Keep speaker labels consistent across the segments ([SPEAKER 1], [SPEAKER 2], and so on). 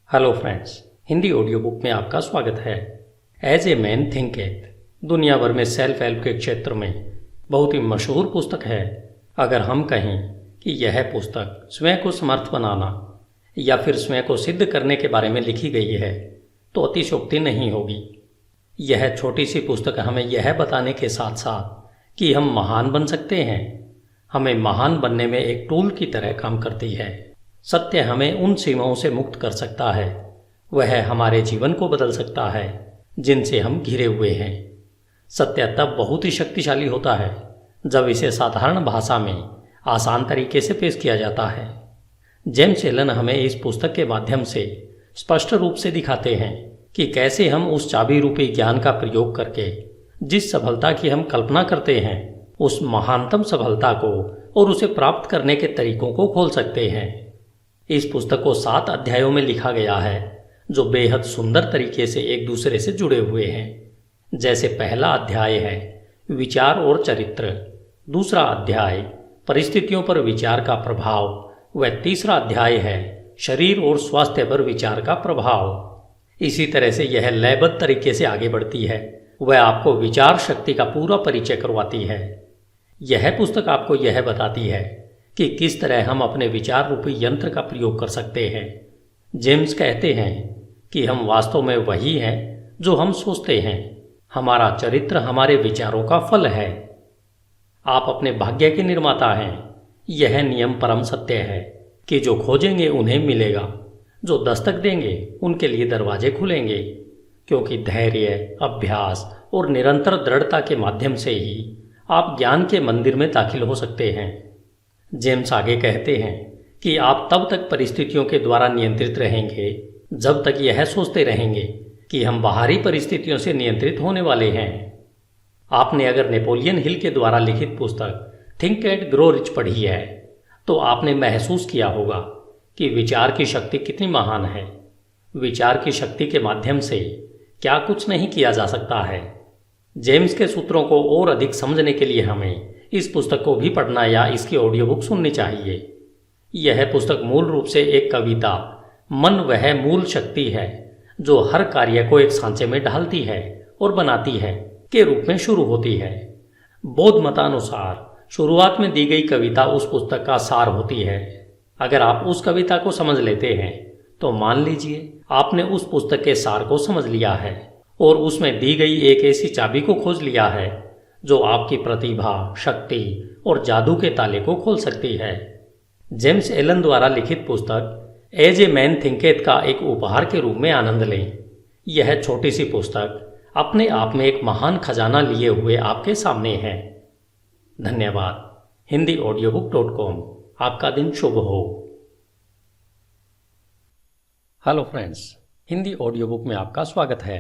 [SPEAKER 1] Hello friends, Hindi audio book में आपका स्वागत है। एज ए मैन थिंकेथ दुनिया भर में सेल्फ हेल्प के क्षेत्र में बहुत ही मशहूर पुस्तक है। अगर हम कहें कि यह पुस्तक स्वयं को समर्थ बनाना या फिर स्वयं को सिद्ध करने के बारे में लिखी गई है तो अतिशयोक्ति नहीं होगी। यह छोटी सी पुस्तक हमें यह बताने के साथ साथ कि हम महान बन सकते हैं, हमें महान बनने में एक टूल की तरह काम करती है। सत्य हमें उन सीमाओं से मुक्त कर सकता है, वह हमारे जीवन को बदल सकता है जिनसे हम घिरे हुए हैं। सत्य तब बहुत ही शक्तिशाली होता है जब इसे साधारण भाषा में आसान तरीके से पेश किया जाता है। जेम्स एलन हमें इस पुस्तक के माध्यम से स्पष्ट रूप से दिखाते हैं कि कैसे हम उस चाबी रूपी ज्ञान का प्रयोग करके जिस सफलता की हम कल्पना करते हैं उस महानतम सफलता को और उसे प्राप्त करने के तरीकों को खोल सकते हैं। इस पुस्तक को 7 अध्यायों में लिखा गया है जो बेहद सुंदर तरीके से एक दूसरे से जुड़े हुए हैं। जैसे पहला अध्याय है विचार और चरित्र, दूसरा अध्याय परिस्थितियों पर विचार का प्रभाव व तीसरा अध्याय है शरीर और स्वास्थ्य पर विचार का प्रभाव। इसी तरह से यह लयबद्ध तरीके से आगे बढ़ती है, वह आपको विचार शक्ति का पूरा परिचय करवाती है। यह पुस्तक आपको यह बताती है कि किस तरह हम अपने विचार रूपी यंत्र का प्रयोग कर सकते हैं। जेम्स कहते हैं कि हम वास्तव में वही हैं जो हम सोचते हैं। हमारा चरित्र हमारे विचारों का फल है। आप अपने भाग्य के निर्माता हैं। यह नियम परम सत्य है कि जो खोजेंगे उन्हें मिलेगा, जो दस्तक देंगे उनके लिए दरवाजे खुलेंगे, क्योंकि धैर्य, अभ्यास और निरंतर दृढ़ता के माध्यम से ही आप ज्ञान के मंदिर में दाखिल हो सकते हैं। जेम्स आगे कहते हैं कि आप तब तक परिस्थितियों के द्वारा नियंत्रित रहेंगे जब तक यह सोचते रहेंगे कि हम बाहरी परिस्थितियों से नियंत्रित होने वाले हैं। आपने अगर नेपोलियन हिल के द्वारा लिखित पुस्तक थिंक एंड ग्रो रिच पढ़ी है तो आपने महसूस किया होगा कि विचार की शक्ति कितनी महान है। विचार की शक्ति के माध्यम से क्या कुछ नहीं किया जा सकता है। जेम्स के सूत्रों को और अधिक समझने के लिए हमें इस पुस्तक को भी पढ़ना या इसकी ऑडियो बुक सुननी चाहिए। यह पुस्तक मूल रूप से एक कविता मन वह मूल शक्ति है जो हर कार्य को एक सांचे में ढालती है और बनाती है के रूप में शुरू होती है। बौद्ध मतानुसार शुरुआत में दी गई कविता उस पुस्तक का सार होती है। अगर आप उस कविता को समझ लेते हैं तो मान लीजिए आपने उस पुस्तक के सार को समझ लिया है और उसमें दी गई एक ऐसी चाबी को खोज लिया है जो आपकी प्रतिभा, शक्ति और जादू के ताले को खोल सकती है। जेम्स एलन द्वारा लिखित पुस्तक एज ए मैन थिंकेथ का एक उपहार के रूप में आनंद लें। यह छोटी सी पुस्तक अपने आप में एक महान खजाना लिए हुए आपके सामने है। धन्यवाद। HindiAudiobook.com। आपका दिन शुभ हो। Hello friends, Hindi audio book में आपका स्वागत है।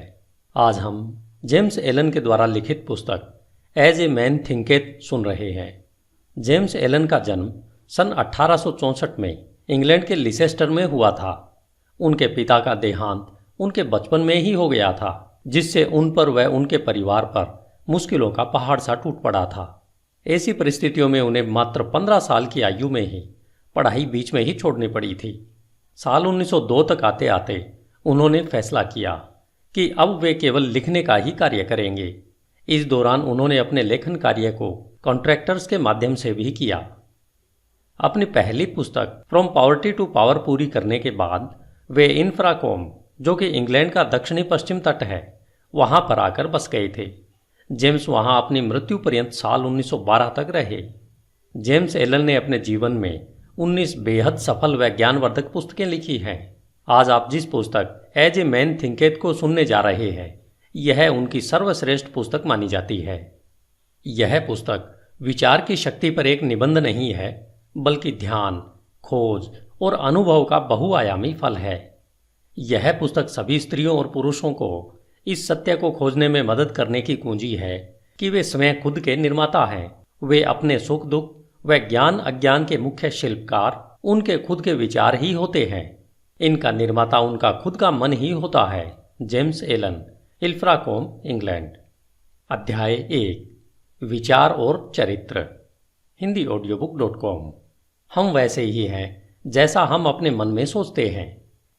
[SPEAKER 1] आज हम जेम्स एलन के द्वारा लिखित पुस्तक एज ए मैन थिंकेथ सुन रहे हैं। जेम्स एलन का जन्म सन 1864 में इंग्लैंड के लिसेस्टर में हुआ था। उनके पिता का देहांत उनके बचपन में ही हो गया था, जिससे उन पर व उनके परिवार पर मुश्किलों का पहाड़ सा टूट पड़ा था। ऐसी परिस्थितियों में उन्हें मात्र 15 साल की आयु में ही पढ़ाई बीच में ही छोड़नी पड़ी थी। साल 1902 तक आते आते उन्होंने फैसला किया कि अब वे केवल लिखने का ही कार्य करेंगे। इस दौरान उन्होंने अपने लेखन कार्य को कॉन्ट्रैक्टर्स के माध्यम से भी किया। अपनी पहली पुस्तक फ्रॉम पॉवर्टी टू पावर पूरी करने के बाद वे इंफ्राकॉम, जो कि इंग्लैंड का दक्षिणी पश्चिम तट है, वहां पर आकर बस गए थे। जेम्स वहां अपनी मृत्यु पर्यंत साल 1912 तक रहे। जेम्स एलन ने अपने जीवन में 19 बेहद सफल व ज्ञानवर्धक पुस्तकें लिखी हैं। आज आप जिस पुस्तक एज ए मैन थिंकेथ को सुनने जा रहे हैं यह उनकी सर्वश्रेष्ठ पुस्तक मानी जाती है। यह पुस्तक विचार की शक्ति पर एक निबंध नहीं है, बल्कि ध्यान, खोज और अनुभव का बहुआयामी फल है। यह पुस्तक सभी स्त्रियों और पुरुषों को इस सत्य को खोजने में मदद करने की कुंजी है कि वे स्वयं खुद के निर्माता हैं। वे अपने सुख दुख व ज्ञान अज्ञान के मुख्य शिल्पकार उनके खुद के विचार ही होते हैं। इनका निर्माता उनका खुद का मन ही होता है। James Allen, Ilfracombe, England. अध्याय 1 विचार और चरित्र। HindiAudiobook.com। हम वैसे ही हैं जैसा हम अपने मन में सोचते हैं।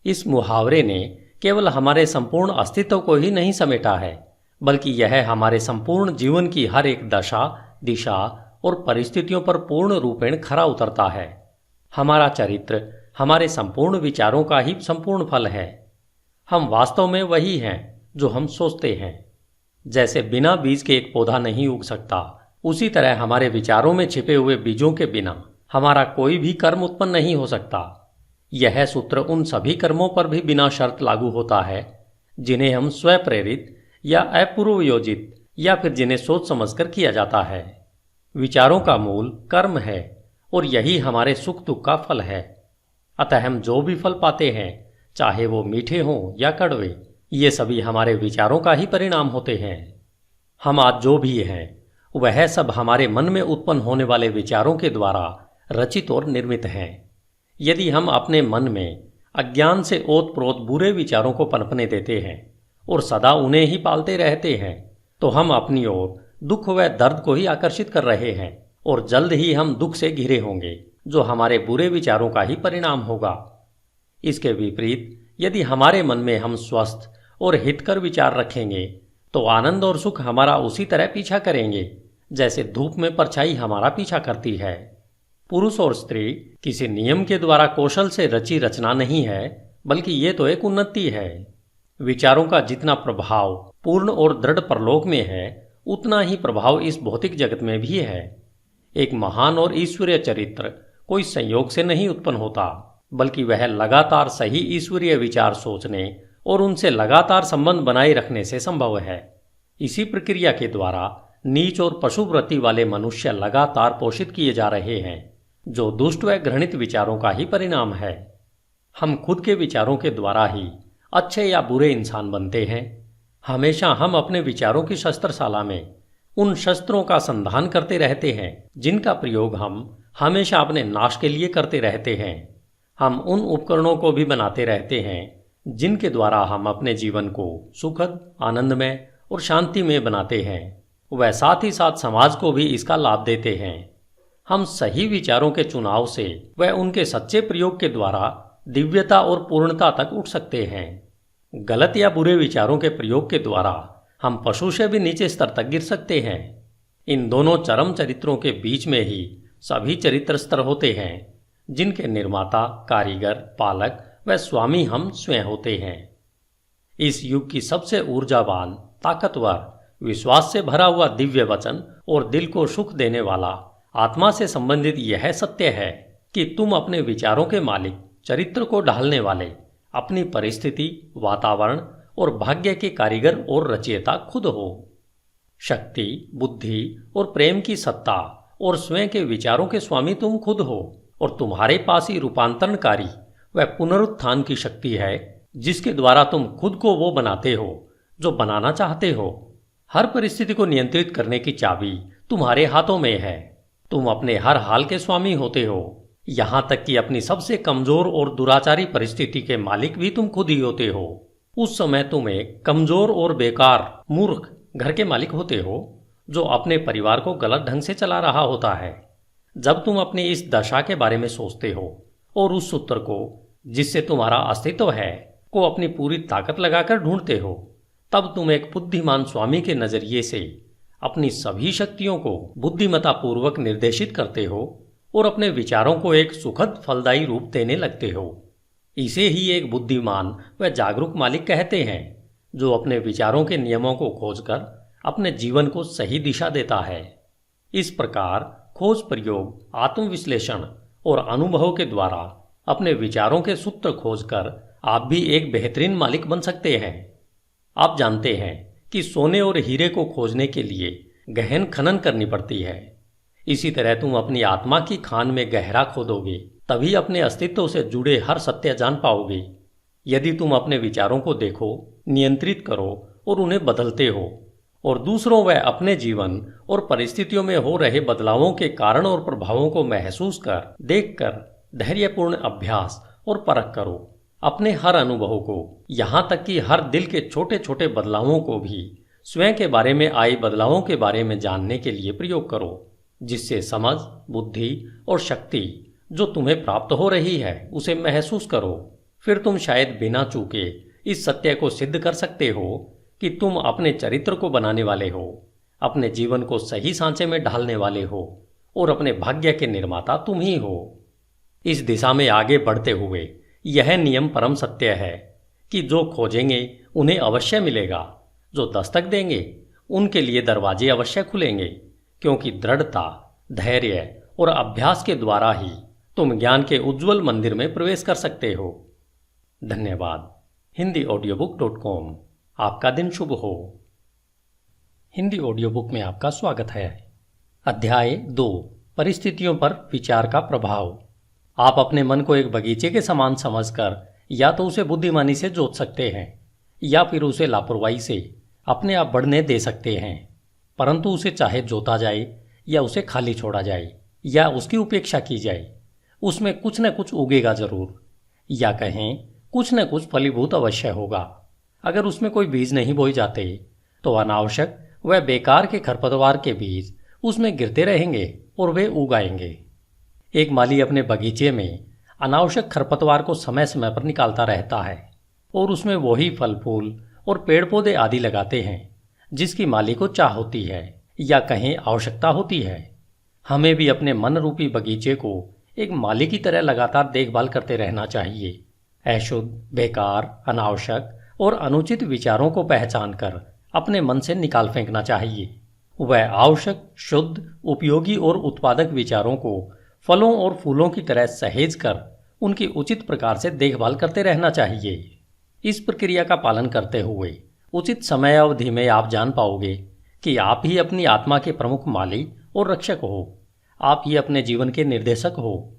[SPEAKER 1] इस मुहावरे ने केवल हमारे संपूर्ण अस्तित्व को ही नहीं समेटा है, बल्कि यह हमारे संपूर्ण जीवन की हर एक दशा, दिशा और परिस्थितियों पर पूर्ण रूपेण खरा उतरता है। हमारा चरित्र हमारे संपूर्ण विचारों का ही संपूर्ण फल है। हम वास्तव में वही हैं जो हम सोचते हैं। जैसे बिना बीज के एक पौधा नहीं उग सकता, उसी तरह हमारे विचारों में छिपे हुए बीजों के बिना हमारा कोई भी कर्म उत्पन्न नहीं हो सकता। यह सूत्र उन सभी कर्मों पर भी बिना शर्त लागू होता है जिन्हें हम स्वप्रेरित या अपूर्व योजित या फिर जिन्हें सोच समझकर किया जाता है। विचारों का मूल कर्म है और यही हमारे सुख दुख का फल है। अतः हम जो भी फल पाते हैं, चाहे वो मीठे हों या कड़वे, ये सभी हमारे विचारों का ही परिणाम होते हैं। हम आज जो भी हैं वह सब हमारे मन में उत्पन्न होने वाले विचारों के द्वारा रचित और निर्मित हैं। यदि हम अपने मन में अज्ञान से ओत प्रोत बुरे विचारों को पनपने देते हैं और सदा उन्हें ही पालते रहते हैं, तो हम अपनी ओर दुख व दर्द को ही आकर्षित कर रहे हैं और जल्द ही हम दुख से घिरे होंगे, जो हमारे बुरे विचारों का ही परिणाम होगा। इसके विपरीत यदि हमारे मन में हम स्वस्थ और हितकर विचार रखेंगे, तो आनंद और सुख हमारा उसी तरह पीछा करेंगे जैसे धूप में परछाई हमारा पीछा करती है। पुरुष और स्त्री किसी नियम के द्वारा कौशल से रची रचना नहीं है, बल्कि ये तो एक उन्नति है। विचारों का जितना प्रभाव पूर्ण और दृढ़ परलोक में है, उतना ही प्रभाव इस भौतिक जगत में भी है। एक महान और ईश्वरीय चरित्र कोई संयोग से नहीं उत्पन्न होता, बल्कि वह लगातार सही ईश्वरीय विचार सोचने और उनसे लगातार संबंध बनाए रखने से संभव है। इसी प्रक्रिया के द्वारा नीच और पशुवृत्ति वाले मनुष्य लगातार पोषित किए जा रहे हैं, जो दुष्ट व घृणित विचारों का ही परिणाम है। हम खुद के विचारों के द्वारा ही अच्छे या बुरे इंसान बनते हैं। हमेशा हम अपने विचारों की शस्त्रशाला में उन शस्त्रों का संधान करते रहते हैं जिनका प्रयोग हम हमेशा अपने नाश के लिए करते रहते हैं। हम उन उपकरणों को भी बनाते रहते हैं जिनके द्वारा हम अपने जीवन को सुखद, आनंदमय और शांति में बनाते हैं। वह साथ ही साथ समाज को भी इसका लाभ देते हैं। हम सही विचारों के चुनाव से व उनके सच्चे प्रयोग के द्वारा दिव्यता और पूर्णता तक उठ सकते हैं। गलत या बुरे विचारों के प्रयोग के द्वारा हम पशु से भी नीचे स्तर तक गिर सकते हैं। इन दोनों चरम चरित्रों के बीच में ही सभी चरित्र स्तर होते हैं, जिनके निर्माता, कारीगर, पालक व स्वामी हम स्वयं होते हैं। इस युग की सबसे ऊर्जावान, ताकतवर, विश्वास से भरा हुआ दिव्य वचन और दिल को सुख देने वाला आत्मा से संबंधित यह सत्य है कि तुम अपने विचारों के मालिक, चरित्र को ढालने वाले, अपनी परिस्थिति, वातावरण और भाग्य के कारीगर और रचयिता खुद हो। शक्ति, बुद्धि और प्रेम की सत्ता और स्वयं के विचारों के स्वामी तुम खुद हो और तुम्हारे पास ही रूपांतरणकारी व पुनरुत्थान की शक्ति है, जिसके द्वारा तुम खुद को वो बनाते हो जो बनाना चाहते हो। हर परिस्थिति को नियंत्रित करने की चाबी तुम्हारे हाथों में है। तुम अपने हर हाल के स्वामी होते हो, यहां तक कि अपनी सबसे कमजोर और दुराचारी परिस्थिति के मालिक भी तुम खुद ही होते हो। उस समय तुम एक कमजोर और बेकार, मूर्ख घर के मालिक होते हो जो अपने परिवार को गलत ढंग से चला रहा होता है। जब तुम अपनी इस दशा के बारे में सोचते हो और उस सूत्र को जिससे तुम्हारा अस्तित्व है को अपनी पूरी ताकत लगाकर ढूंढते हो, तब तुम एक बुद्धिमान स्वामी के नजरिए से अपनी सभी शक्तियों को बुद्धिमत्ता पूर्वक निर्देशित करते हो और अपने विचारों को एक सुखद, फलदायी रूप देने लगते हो। इसे ही एक बुद्धिमान व जागरूक मालिक कहते हैं, जो अपने विचारों के नियमों को खोजकर अपने जीवन को सही दिशा देता है। इस प्रकार खोज, प्रयोग, आत्मविश्लेषण और अनुभव के द्वारा अपने विचारों के सूत्र खोजकर आप भी एक बेहतरीन मालिक बन सकते हैं। आप जानते हैं कि सोने और हीरे को खोजने के लिए गहन खनन करनी पड़ती है। इसी तरह तुम अपनी आत्मा की खान में गहरा खोदोगे, तभी अपने अस्तित्व से जुड़े हर सत्य जान पाओगे। यदि तुम अपने विचारों को देखो, नियंत्रित करो और उन्हें बदलते हो और दूसरों व अपने जीवन और परिस्थितियों में हो रहे बदलावों के कारण और प्रभावों को महसूस कर, देखकर धैर्यपूर्ण अभ्यास और परख करो। अपने हर अनुभव को, यहाँ तक कि हर दिल के छोटे छोटे बदलावों को भी स्वयं के बारे में आए बदलावों के बारे में जानने के लिए प्रयोग करो, जिससे समझ, बुद्धि और शक्ति जो तुम्हें प्राप्त हो रही है उसे महसूस करो। फिर तुम शायद बिना चूके इस सत्य को सिद्ध कर सकते हो कि तुम अपने चरित्र को बनाने वाले हो, अपने जीवन को सही सांचे में ढालने वाले हो और अपने भाग्य के निर्माता तुम ही हो। इस दिशा में आगे बढ़ते हुए यह नियम परम सत्य है कि जो खोजेंगे उन्हें अवश्य मिलेगा, जो दस्तक देंगे उनके लिए दरवाजे अवश्य खुलेंगे, क्योंकि दृढ़ता, धैर्य और अभ्यास के द्वारा ही तुम ज्ञान के उज्जवल मंदिर में प्रवेश कर सकते हो। धन्यवाद। HindiAudiobook.com। आपका दिन शुभ हो। हिंदी ऑडियो बुक में आपका स्वागत है। अध्याय 2, परिस्थितियों पर विचार का प्रभाव। आप अपने मन को एक बगीचे के समान समझकर या तो उसे बुद्धिमानी से जोत सकते हैं या फिर उसे लापरवाही से अपने आप बढ़ने दे सकते हैं, परंतु उसे चाहे जोता जाए या उसे खाली छोड़ा जाए या उसकी उपेक्षा की जाए, उसमें कुछ न कुछ उगेगा जरूर, या कहें कुछ न कुछ फलीभूत अवश्य होगा। अगर उसमें कोई बीज नहीं बोए जाते तो अनावश्यक व बेकार के खरपतवार के बीज उसमें गिरते रहेंगे और वे उग आएंगे। एक माली अपने बगीचे में अनावश्यक खरपतवार को समय समय पर निकालता रहता है और उसमें वही फल फूल और पेड़ पौधे आदि लगाते हैं जिसकी माली को चाह होती है या कहें आवश्यकता होती है। हमें भी अपने मन रूपी बगीचे को एक माली की तरह लगातार देखभाल करते रहना चाहिए। अशुद्ध, बेकार, अनावश्यक और अनुचित विचारों को पहचान कर अपने मन से निकाल फेंकना चाहिए। वह आवश्यक, शुद्ध, उपयोगी और उत्पादक विचारों को फलों और फूलों की तरह सहेज कर उनकी उचित प्रकार से देखभाल करते रहना चाहिए। इस प्रक्रिया का पालन करते हुए उचित समय अवधि में आप जान पाओगे कि आप ही अपनी आत्मा के प्रमुख माली और रक्षक हो। आप ही अपने जीवन के निर्देशक हो।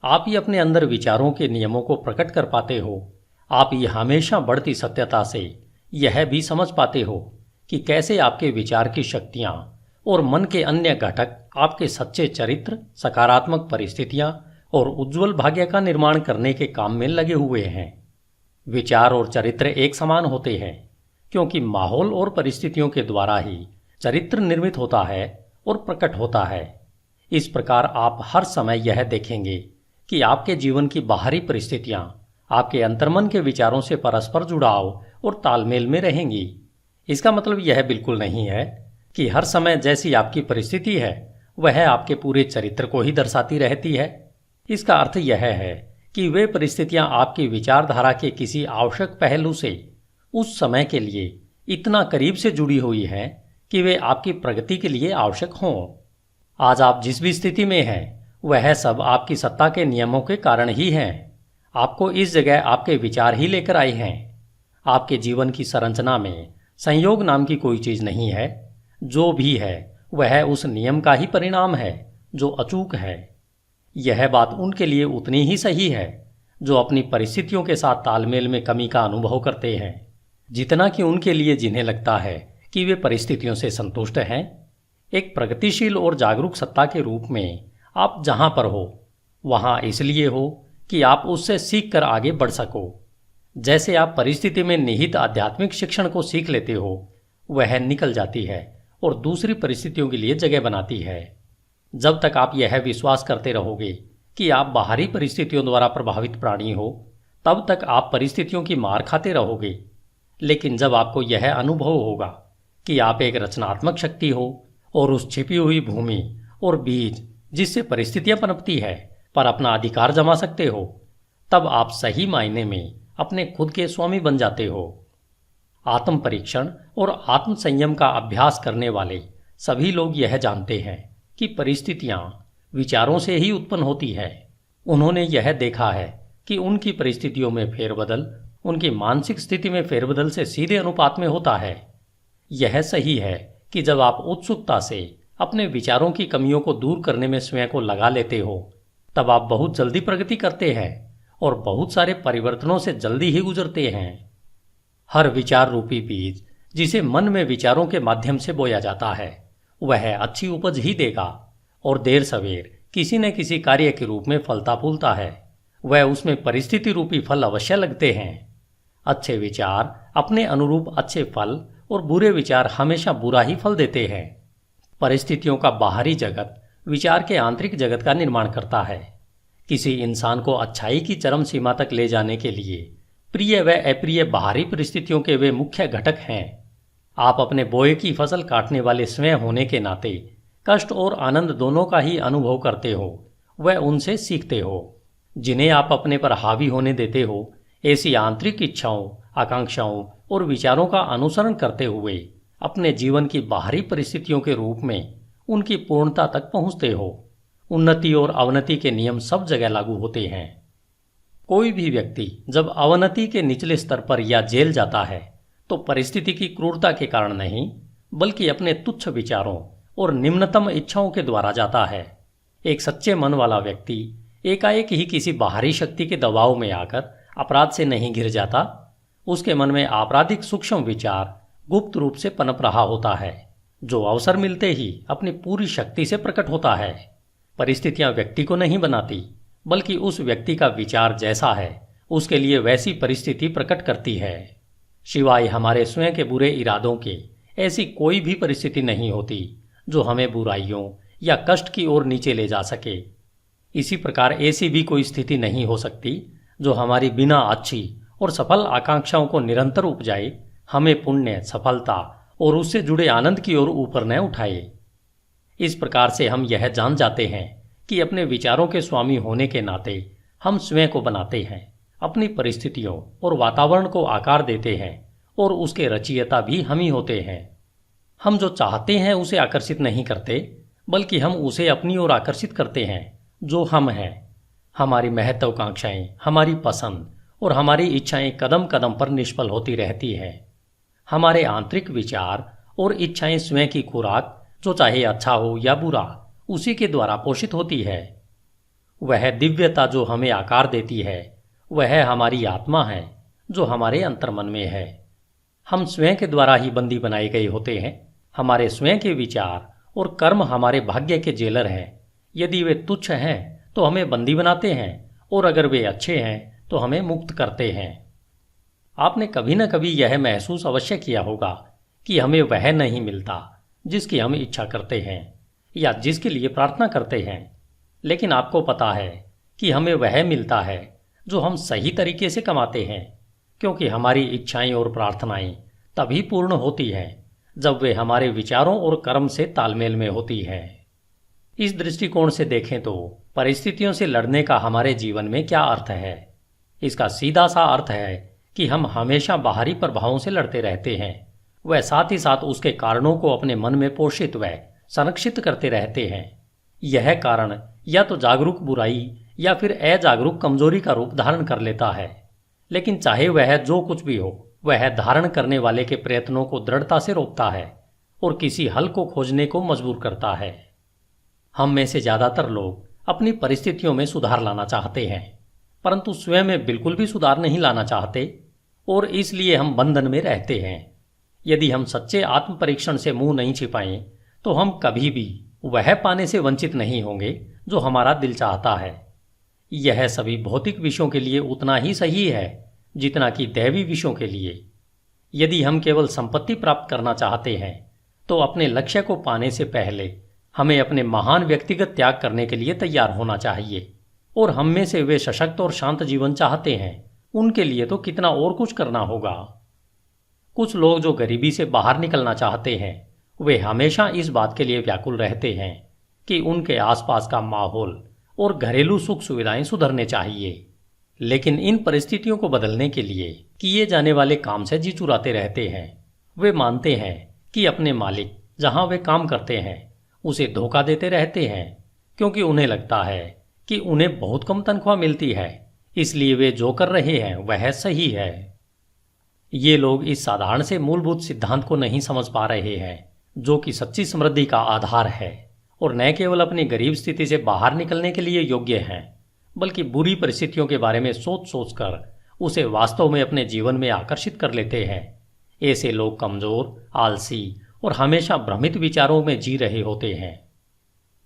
[SPEAKER 1] आप ही अपने अंदर विचारों के नियमों को प्रकट कर पाते हो। आप ही हमेशा बढ़ती सत्यता से यह भी समझ पाते हो कि कैसे आपके विचार की शक्तियां और मन के अन्य घटक आपके सच्चे चरित्र, सकारात्मक परिस्थितियां और उज्जवल भाग्य का निर्माण करने के काम में लगे हुए हैं। विचार और चरित्र एक समान होते हैं क्योंकि माहौल और परिस्थितियों के द्वारा ही चरित्र निर्मित होता है और प्रकट होता है। इस प्रकार आप हर समय यह देखेंगे कि आपके जीवन की बाहरी परिस्थितियां आपके अंतर्मन के विचारों से परस्पर जुड़ाव और तालमेल में रहेंगी। इसका मतलब यह बिल्कुल नहीं है कि हर समय जैसी आपकी परिस्थिति है वह आपके पूरे चरित्र को ही दर्शाती रहती है। इसका अर्थ यह है कि वे परिस्थितियां आपकी विचारधारा के किसी आवश्यक पहलू से उस समय के लिए इतना करीब से जुड़ी हुई हैं कि वे आपकी प्रगति के लिए आवश्यक हों। आज आप जिस भी स्थिति में हैं वह सब आपकी सत्ता के नियमों के कारण ही हैं। आपको इस जगह आपके विचार ही लेकर आए हैं। आपके जीवन की संरचना में संयोग नाम की कोई चीज नहीं है। जो भी है वह उस नियम का ही परिणाम है जो अचूक है। यह बात उनके लिए उतनी ही सही है जो अपनी परिस्थितियों के साथ तालमेल में कमी का अनुभव करते हैं, जितना कि उनके लिए जिन्हें लगता है कि वे परिस्थितियों से संतुष्ट हैं। एक प्रगतिशील और जागरूक सत्ता के रूप में आप जहां पर हो वहां इसलिए हो कि आप उससे सीख कर आगे बढ़ सको। जैसे आप परिस्थिति में निहित आध्यात्मिक शिक्षण को सीख लेते हो, वह निकल जाती है और दूसरी परिस्थितियों के लिए जगह बनाती है। जब तक आप यह विश्वास करते रहोगे कि आप बाहरी परिस्थितियों द्वारा प्रभावित प्राणी हो, तब तक आप परिस्थितियों की मार खाते रहोगे। लेकिन जब आपको यह अनुभव होगा कि आप एक रचनात्मक शक्ति हो और उस छिपी हुई भूमि और बीज जिससे परिस्थितियां पनपती है पर अपना अधिकार जमा सकते हो, तब आप सही मायने में अपने खुद के स्वामी बन जाते हो। आत्म परीक्षण और आत्म संयम का अभ्यास करने वाले सभी लोग यह जानते हैं कि परिस्थितियां विचारों से ही उत्पन्न होती है। उन्होंने यह देखा है कि उनकी परिस्थितियों में फेरबदल उनकी मानसिक स्थिति में फेरबदल से सीधे अनुपात में होता है। यह सही है कि जब आप उत्सुकता से अपने विचारों की कमियों को दूर करने में स्वयं को लगा लेते हो, तब आप बहुत जल्दी प्रगति करते हैं और बहुत सारे परिवर्तनों से जल्दी ही गुजरते हैं। हर विचार रूपी बीज जिसे मन में विचारों के माध्यम से बोया जाता है वह अच्छी उपज ही देगा और देर सवेर किसी न किसी कार्य के रूप में फलता फूलता है। वह उसमें परिस्थिति रूपी फल अवश्य लगते हैं। अच्छे विचार अपने अनुरूप अच्छे फल और बुरे विचार हमेशा बुरा ही फल देते हैं। परिस्थितियों का बाहरी जगत विचार के आंतरिक जगत का निर्माण करता है। किसी इंसान को अच्छाई की चरम सीमा तक ले जाने के लिए प्रिय व अप्रिय बाहरी परिस्थितियों के वे मुख्य घटक हैं। आप अपने बोए की फसल काटने वाले स्वयं होने के नाते कष्ट और आनंद दोनों का ही अनुभव करते हो व उनसे सीखते हो। जिन्हें आप अपने पर हावी होने देते हो, ऐसी आंतरिक इच्छाओं, आकांक्षाओं और विचारों का अनुसरण करते हुए अपने जीवन की बाहरी परिस्थितियों के रूप में उनकी पूर्णता तक पहुंचते हो। उन्नति और अवनति के नियम सब जगह लागू होते हैं। कोई भी व्यक्ति जब अवनति के निचले स्तर पर या जेल जाता है तो परिस्थिति की क्रूरता के कारण नहीं, बल्कि अपने तुच्छ विचारों और निम्नतम इच्छाओं के द्वारा जाता है। एक सच्चे मन वाला व्यक्ति एकाएक ही किसी बाहरी शक्ति के दबाव में आकर अपराध से नहीं घिर जाता। उसके मन में आपराधिक सूक्ष्म विचार गुप्त रूप से पनप रहा होता है, जो अवसर मिलते ही अपनी पूरी शक्ति से प्रकट होता है। परिस्थितियां व्यक्ति को नहीं बनाती, बल्कि उस व्यक्ति का विचार जैसा है उसके लिए वैसी परिस्थिति प्रकट करती है। सिवाय हमारे स्वयं के बुरे इरादों के ऐसी कोई भी परिस्थिति नहीं होती जो हमें बुराइयों या कष्ट की ओर नीचे ले जा सके। इसी प्रकार ऐसी भी कोई स्थिति नहीं हो सकती जो हमारी बिना अच्छी और सफल आकांक्षाओं को निरंतर उपजाए, हमें पुण्य, सफलता और उससे जुड़े आनंद की ओर ऊपर न उठाए। इस प्रकार से हम यह जान जाते हैं कि अपने विचारों के स्वामी होने के नाते हम स्वयं को बनाते हैं, अपनी परिस्थितियों और वातावरण को आकार देते हैं और उसके रचयिता भी हम ही होते हैं। हम जो चाहते हैं उसे आकर्षित नहीं करते, बल्कि हम उसे अपनी ओर आकर्षित करते हैं जो हम हैं। हमारी महत्वाकांक्षाएं, हमारी पसंद और हमारी इच्छाएं कदम कदम पर निष्फल होती रहती हैं। हमारे आंतरिक विचार और इच्छाएं स्वयं की खुराक, जो चाहे अच्छा हो या बुरा, उसी के द्वारा पोषित होती है। वह दिव्यता जो हमें आकार देती है, वह हमारी आत्मा है जो हमारे अंतर्मन में है। हम स्वयं के द्वारा ही बंदी बनाए गए होते हैं। हमारे स्वयं के विचार और कर्म हमारे भाग्य के जेलर हैं। यदि वे तुच्छ हैं तो हमें बंदी बनाते हैं, और अगर वे अच्छे हैं तो हमें मुक्त करते हैं। आपने कभी न कभी यह महसूस अवश्य किया होगा कि हमें वह नहीं मिलता जिसकी हम इच्छा करते हैं या जिसके लिए प्रार्थना करते हैं, लेकिन आपको पता है कि हमें वह मिलता है जो हम सही तरीके से कमाते हैं, क्योंकि हमारी इच्छाएं और प्रार्थनाएं तभी पूर्ण होती हैं जब वे हमारे विचारों और कर्म से तालमेल में होती हैं। इस दृष्टिकोण से देखें तो परिस्थितियों से लड़ने का हमारे जीवन में क्या अर्थ है? इसका सीधा सा अर्थ है कि हम हमेशा बाहरी प्रभावों से लड़ते रहते हैं, वह साथ ही साथ उसके कारणों को अपने मन में पोषित व संरक्षित करते रहते हैं। यह कारण या तो जागरूक बुराई या फिर अजागरूक कमजोरी का रूप धारण कर लेता है, लेकिन चाहे वह जो कुछ भी हो, वह धारण करने वाले के प्रयत्नों को दृढ़ता से रोकता है और किसी हल को खोजने को मजबूर करता है। हम में से ज्यादातर लोग अपनी परिस्थितियों में सुधार लाना चाहते हैं, परंतु स्वयं में बिल्कुल भी सुधार नहीं लाना चाहते, और इसलिए हम बंधन में रहते हैं। यदि हम सच्चे आत्म परीक्षण से मुंह नहीं छिपाएं तो हम कभी भी वह पाने से वंचित नहीं होंगे जो हमारा दिल चाहता है। यह सभी भौतिक विषयों के लिए उतना ही सही है जितना कि दैवी विषयों के लिए। यदि हम केवल संपत्ति प्राप्त करना चाहते हैं तो अपने लक्ष्य को पाने से पहले हमें अपने महान व्यक्तिगत त्याग करने के लिए तैयार होना चाहिए, और हम में से वे सशक्त और शांत जीवन चाहते हैं उनके लिए तो कितना और कुछ करना होगा। कुछ लोग जो गरीबी से बाहर निकलना चाहते हैं, वे हमेशा इस बात के लिए व्याकुल रहते हैं कि उनके आसपास का माहौल और घरेलू सुख सुविधाएं सुधरने चाहिए, लेकिन इन परिस्थितियों को बदलने के लिए किए जाने वाले काम से जी चुराते रहते हैं। वे मानते हैं कि अपने मालिक जहां वे काम करते हैं उसे धोखा देते रहते हैं, क्योंकि उन्हें लगता है कि उन्हें बहुत कम तनख्वाह मिलती है, इसलिए वे जो कर रहे हैं वह सही है। ये लोग इस साधारण से मूलभूत सिद्धांत को नहीं समझ पा रहे हैं जो कि सच्ची समृद्धि का आधार है, और न केवल अपनी गरीब स्थिति से बाहर निकलने के लिए योग्य हैं, बल्कि बुरी परिस्थितियों के बारे में सोच सोचकर उसे वास्तव में अपने जीवन में आकर्षित कर लेते हैं। ऐसे लोग कमजोर, आलसी और हमेशा भ्रमित विचारों में जी रहे होते हैं।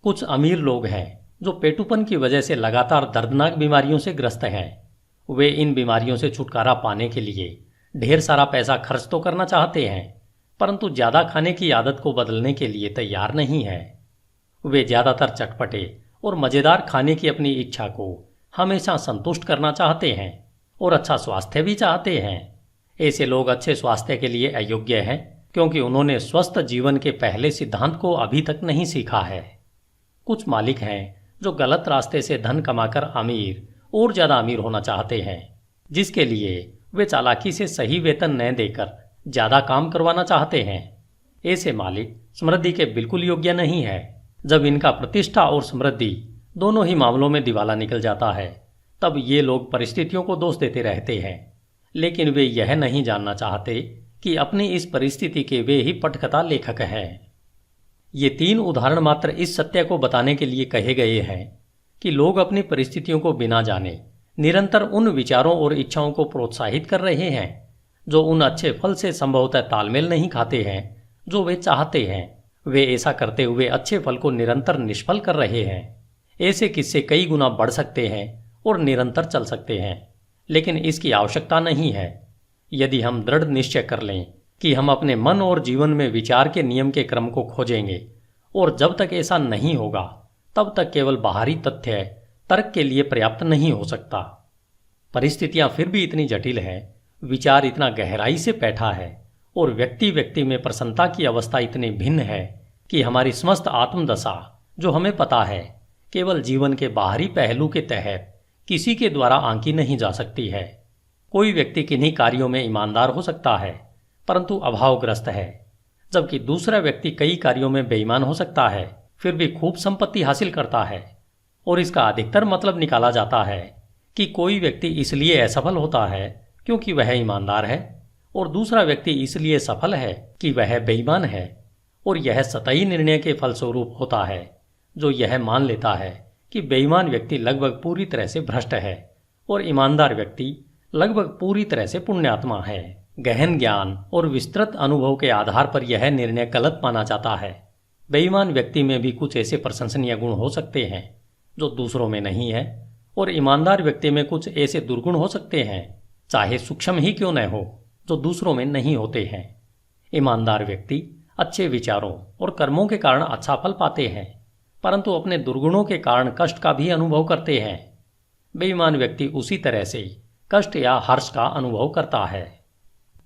[SPEAKER 1] कुछ अमीर लोग हैं जो पेटुपन की वजह से लगातार दर्दनाक बीमारियों से ग्रस्त हैं। वे इन बीमारियों से छुटकारा पाने के लिए ढेर सारा पैसा खर्च तो करना चाहते हैं, परंतु ज्यादा खाने की आदत को बदलने के लिए तैयार नहीं है। वे ज्यादातर चटपटे और मजेदार खाने की अपनी इच्छा को हमेशा संतुष्ट करना चाहते हैं और अच्छा स्वास्थ्य भी चाहते हैं। ऐसे लोग अच्छे स्वास्थ्य के लिए अयोग्य हैं क्योंकि उन्होंने स्वस्थ जीवन के पहले सिद्धांत को अभी तक नहीं सीखा है। कुछ मालिक हैं जो गलत रास्ते से धन कमाकर अमीर और ज़्यादा अमीर होना चाहते हैं, जिसके लिए वे चालाकी से सही वेतन न देकर ज़्यादा काम करवाना चाहते हैं। ऐसे मालिक समृद्धि के बिल्कुल योग्य नहीं है। जब इनका प्रतिष्ठा और समृद्धि दोनों ही मामलों में दिवाला निकल जाता है, तब ये लोग परिस्थितियों को दोष देते रहते हैं, लेकिन वे यह नहीं जानना चाहते कि अपनी इस परिस्थिति के वे ही पटकथा लेखक हैं। ये 3 उदाहरण मात्र इस सत्य को बताने के लिए कहे गए हैं कि लोग अपनी परिस्थितियों को बिना जाने निरंतर उन विचारों और इच्छाओं को प्रोत्साहित कर रहे हैं जो उन अच्छे फल से संभवतः तालमेल नहीं खाते हैं जो वे चाहते हैं। वे ऐसा करते हुए अच्छे फल को निरंतर निष्फल कर रहे हैं। ऐसे किस्से कई गुना बढ़ सकते हैं और निरंतर चल सकते हैं, लेकिन इसकी आवश्यकता नहीं है। यदि हम दृढ़ निश्चय कर लें कि हम अपने मन और जीवन में विचार के नियम के क्रम को खोजेंगे, और जब तक ऐसा नहीं होगा तब तक केवल बाहरी तथ्य तर्क के लिए पर्याप्त नहीं हो सकता। परिस्थितियां फिर भी इतनी जटिल है, विचार इतना गहराई से बैठा है और व्यक्ति व्यक्ति में प्रसन्नता की अवस्था इतनी भिन्न है कि हमारी समस्त आत्मदशा, जो हमें पता है, केवल जीवन के बाहरी पहलू के तहत किसी के द्वारा आंकी नहीं जा सकती है। कोई व्यक्ति किन्हीं कार्यों में ईमानदार हो सकता है परंतु अभावग्रस्त है, जबकि दूसरा व्यक्ति कई कार्यों में बेईमान हो सकता है फिर भी खूब संपत्ति हासिल करता है। और इसका अधिकतर मतलब निकाला जाता है कि कोई व्यक्ति इसलिए असफल होता है क्योंकि वह ईमानदार है और दूसरा व्यक्ति इसलिए सफल है कि वह बेईमान है। और यह सतही निर्णय के फलस्वरूप होता है, जो यह मान लेता है कि बेईमान व्यक्ति लगभग पूरी तरह से भ्रष्ट है और ईमानदार व्यक्ति लगभग पूरी तरह से पुण्यात्मा है। गहन ज्ञान और विस्तृत अनुभव के आधार पर यह निर्णय गलत माना जाता है। बेईमान व्यक्ति में भी कुछ ऐसे प्रशंसनीय गुण हो सकते हैं जो दूसरों में नहीं है, और ईमानदार व्यक्ति में कुछ ऐसे दुर्गुण हो सकते हैं, चाहे सूक्ष्म ही क्यों न हो, जो दूसरों में नहीं होते हैं। ईमानदार व्यक्ति अच्छे विचारों और कर्मों के कारण अच्छा फल पाते हैं, परंतु अपने दुर्गुणों के कारण कष्ट का भी अनुभव करते हैं। बेईमान व्यक्ति उसी तरह से कष्ट या हर्ष का अनुभव करता है।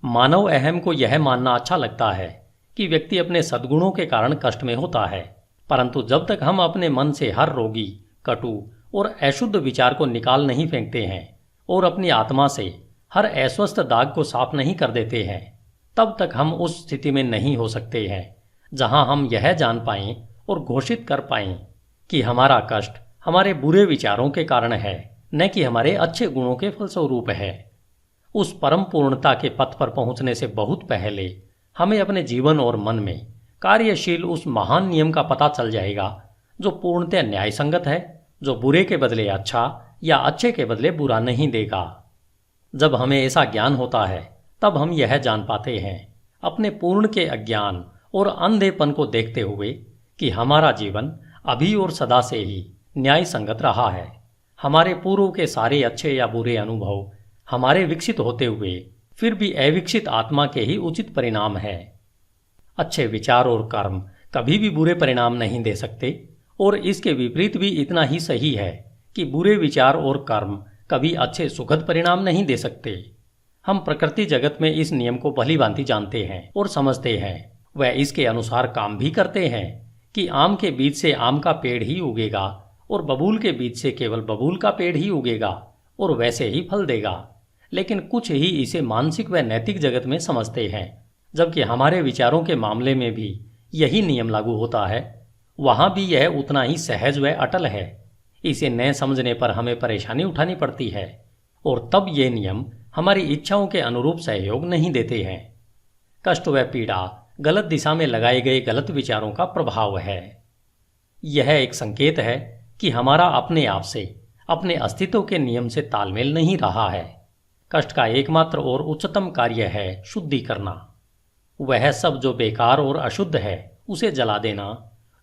[SPEAKER 1] मानव अहम को यह मानना अच्छा लगता है कि व्यक्ति अपने सद्गुणों के कारण कष्ट में होता है, परंतु जब तक हम अपने मन से हर रोगी, कटु और अशुद्ध विचार को निकाल नहीं फेंकते हैं और अपनी आत्मा से हर अस्वस्थ दाग को साफ नहीं कर देते हैं, तब तक हम उस स्थिति में नहीं हो सकते हैं जहां हम यह जान पाएं और घोषित कर पाएं कि हमारा कष्ट हमारे बुरे विचारों के कारण है, न कि हमारे अच्छे गुणों के फलस्वरूप है। उस परम पूर्णता के पथ पर पहुंचने से बहुत पहले हमें अपने जीवन और मन में कार्यशील उस महान नियम का पता चल जाएगा जो पूर्णतः न्याय संगत है, जो बुरे के बदले अच्छा या अच्छे के बदले बुरा नहीं देगा। जब हमें ऐसा ज्ञान होता है तब हम यह जान पाते हैं अपने पूर्ण के अज्ञान और अंधेपन को देखते हुए कि हमारा जीवन अभी और सदा से ही न्याय संगत रहा है। हमारे पूर्व के सारे अच्छे या बुरे अनुभव हमारे विकसित होते हुए फिर भी अविकसित आत्मा के ही उचित परिणाम है। अच्छे विचार और कर्म कभी भी बुरे परिणाम नहीं दे सकते, और इसके विपरीत भी इतना ही सही है कि बुरे विचार और कर्म कभी अच्छे सुखद परिणाम नहीं दे सकते। हम प्रकृति जगत में इस नियम को भलीभांति जानते हैं और समझते हैं। वह इसके अनुसार काम भी करते हैं कि आम के बीज से आम का पेड़ ही उगेगा और बबूल के बीज से केवल बबूल का पेड़ ही उगेगा और वैसे ही फल देगा। लेकिन कुछ ही इसे मानसिक व नैतिक जगत में समझते हैं, जबकि हमारे विचारों के मामले में भी यही नियम लागू होता है। वहां भी यह उतना ही सहज व अटल है। इसे न समझने पर हमें परेशानी उठानी पड़ती है, और तब ये नियम हमारी इच्छाओं के अनुरूप सहयोग नहीं देते हैं। कष्ट व पीड़ा गलत दिशा में लगाए गए गलत विचारों का प्रभाव है। यह एक संकेत है कि हमारा अपने आप से, अपने अस्तित्व के नियम से तालमेल नहीं रहा है। कष्ट का एकमात्र और उच्चतम कार्य है शुद्धि करना। वह सब जो बेकार और अशुद्ध है उसे जला देना।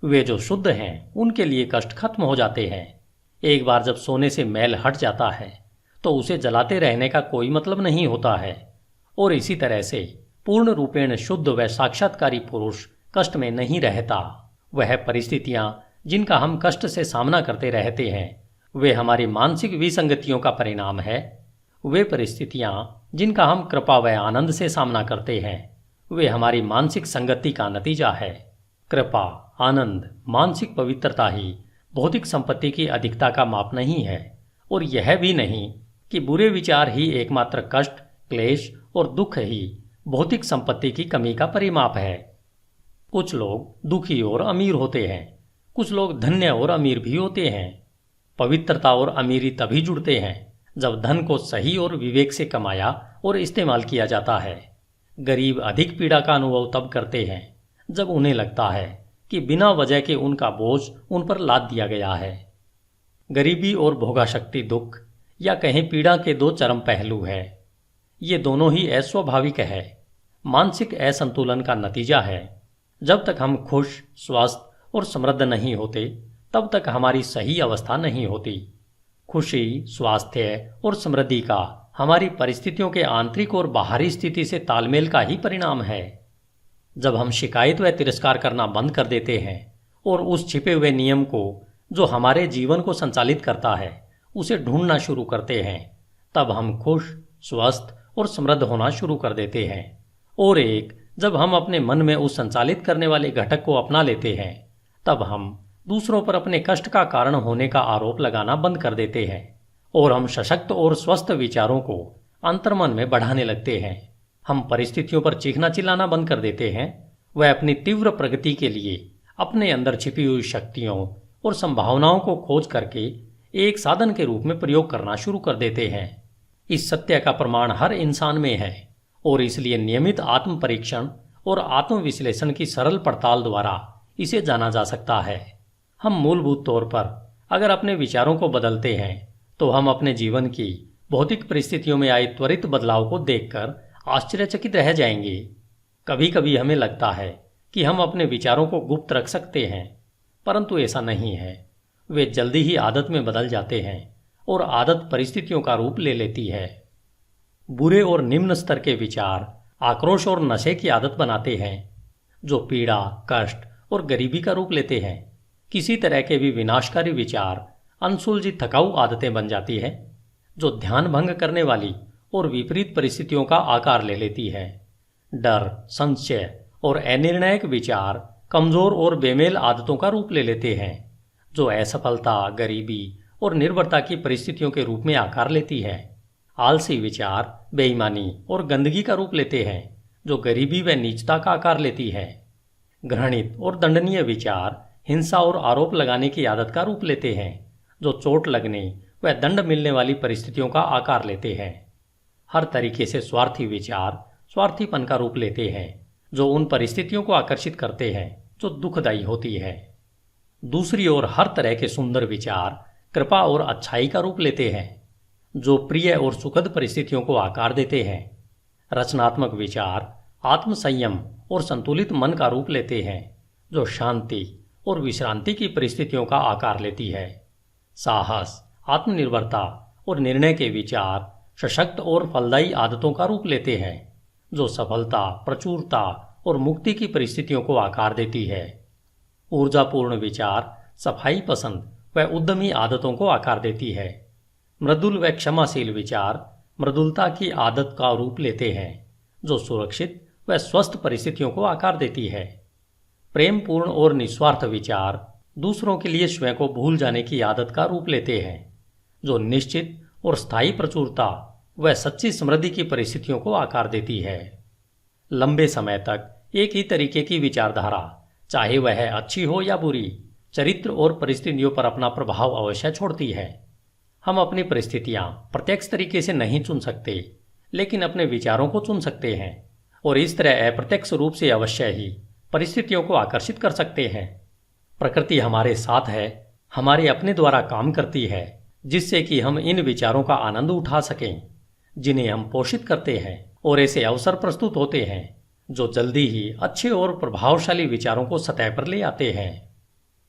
[SPEAKER 1] वे जो शुद्ध हैं उनके लिए कष्ट खत्म हो जाते हैं। एक बार जब सोने से मैल हट जाता है तो उसे जलाते रहने का कोई मतलब नहीं होता है। और इसी तरह से पूर्ण रूपेण शुद्ध व साक्षात्कारी पुरुष कष्ट में नहीं रहता। वह परिस्थितियां जिनका हम कष्ट से सामना करते रहते हैं वे हमारी मानसिक विसंगतियों का परिणाम है। वे परिस्थितियां जिनका हम कृपा व आनंद से सामना करते हैं, वे हमारी मानसिक संगति का नतीजा है। कृपा, आनंद, मानसिक पवित्रता ही भौतिक संपत्ति की अधिकता का माप नहीं है, और यह भी नहीं कि बुरे विचार ही एकमात्र कष्ट, क्लेश और दुख ही भौतिक संपत्ति की कमी का परिमाप है। कुछ लोग दुखी और अमीर होते हैं, कुछ लोग धन्य और अमीर भी होते हैं। पवित्रता और अमीरी तभी जुड़ते हैं जब धन को सही और विवेक से कमाया और इस्तेमाल किया जाता है। गरीब अधिक पीड़ा का अनुभव तब करते हैं जब उन्हें लगता है कि बिना वजह के उनका बोझ उन पर लाद दिया गया है। गरीबी और भोगाशक्ति दुख या कहीं पीड़ा के दो चरम पहलू है। ये दोनों ही अस्वाभाविक है, मानसिक असंतुलन का नतीजा है। जब तक हम खुश, स्वस्थ और समृद्ध नहीं होते, तब तक हमारी सही अवस्था नहीं होती। खुशी, स्वास्थ्य और समृद्धि का हमारी परिस्थितियों के आंतरिक और बाहरी स्थिति से तालमेल का ही परिणाम है। जब हम शिकायत व तिरस्कार करना बंद कर देते हैं और उस छिपे हुए नियम को जो हमारे जीवन को संचालित करता है उसे ढूंढना शुरू करते हैं, तब हम खुश, स्वस्थ और समृद्ध होना शुरू कर देते हैं। और जब हम अपने मन में उस संचालित करने वाले घटक को अपना लेते हैं, तब हम दूसरों पर अपने कष्ट का कारण होने का आरोप लगाना बंद कर देते हैं और हम सशक्त और स्वस्थ विचारों को अंतर्मन में बढ़ाने लगते हैं। हम परिस्थितियों पर चीखना चिल्लाना बंद कर देते हैं। वह अपनी तीव्र प्रगति के लिए अपने अंदर छिपी हुई शक्तियों और संभावनाओं को खोज करके एक साधन के रूप में प्रयोग करना शुरू कर देते हैं। इस सत्य का प्रमाण हर इंसान में है और इसलिए नियमित आत्म परीक्षण और आत्म विश्लेषण की सरल पड़ताल द्वारा इसे जाना जा सकता है। हम मूलभूत तौर पर अगर अपने विचारों को बदलते हैं तो हम अपने जीवन की भौतिक परिस्थितियों में आए त्वरित बदलाव को देखकर आश्चर्यचकित रह जाएंगे। कभी कभी हमें लगता है कि हम अपने विचारों को गुप्त रख सकते हैं, परंतु ऐसा नहीं है। वे जल्दी ही आदत में बदल जाते हैं और आदत परिस्थितियों का रूप ले लेती है। बुरे और निम्न स्तर के विचार आक्रोश और नशे की आदत बनाते हैं, जो पीड़ा, कष्ट और गरीबी का रूप लेते हैं। किसी तरह के भी विनाशकारी विचार अनसुलझी थकाऊ आदतें बन जाती है, जो ध्यान भंग करने वाली और विपरीत परिस्थितियों का आकार ले लेती है। डर, संशय और अनिर्णायक विचार कमजोर और बेमेल आदतों का रूप ले लेते हैं, जो असफलता, गरीबी और निर्भरता की परिस्थितियों के रूप में आकार लेती है। आलसी विचार बेईमानी और गंदगी का रूप लेते हैं, जो गरीबी व नीचता का आकार लेती है। घृणित और दंडनीय विचार हिंसा और आरोप लगाने की आदत का रूप लेते हैं, जो चोट लगने व दंड मिलने वाली परिस्थितियों का आकार लेते हैं। हर तरीके से स्वार्थी विचार स्वार्थीपन का रूप लेते हैं, जो उन परिस्थितियों को आकर्षित करते हैं जो दुखदायी होती है। दूसरी ओर हर तरह के सुंदर विचार कृपा और अच्छाई का रूप लेते हैं, जो प्रिय और सुखद परिस्थितियों को आकार देते हैं। रचनात्मक विचार आत्मसंयम और संतुलित मन का रूप लेते हैं, जो शांति और विश्रांति की परिस्थितियों का आकार लेती है। साहस, आत्मनिर्भरता और निर्णय के विचार सशक्त और फलदायी आदतों का रूप लेते हैं, जो सफलता, प्रचुरता और मुक्ति की परिस्थितियों को आकार देती है। ऊर्जापूर्ण विचार सफाई पसंद व उद्यमी आदतों को आकार देती है। मृदुल व क्षमाशील विचार मृदुलता की आदत का रूप लेते हैं, जो सुरक्षित व स्वस्थ परिस्थितियों को आकार देती है। प्रेमपूर्ण और निस्वार्थ विचार दूसरों के लिए स्वयं को भूल जाने की आदत का रूप लेते हैं, जो निश्चित और स्थायी प्रचुरता व सच्ची समृद्धि की परिस्थितियों को आकार देती है। लंबे समय तक एक ही तरीके की विचारधारा, चाहे वह अच्छी हो या बुरी, चरित्र और परिस्थितियों पर अपना प्रभाव अवश्य छोड़ती है। हम अपनी परिस्थितियां प्रत्यक्ष तरीके से नहीं चुन सकते, लेकिन अपने विचारों को चुन सकते हैं और इस तरह अप्रत्यक्ष रूप से अवश्य ही परिस्थितियों को आकर्षित कर सकते हैं। प्रकृति हमारे साथ है, हमारे अपने द्वारा काम करती है, जिससे कि हम इन विचारों का आनंद उठा सकें, जिन्हें हम पोषित करते हैं, और ऐसे अवसर प्रस्तुत होते हैं जो जल्दी ही अच्छे और प्रभावशाली विचारों को सतह पर ले आते हैं।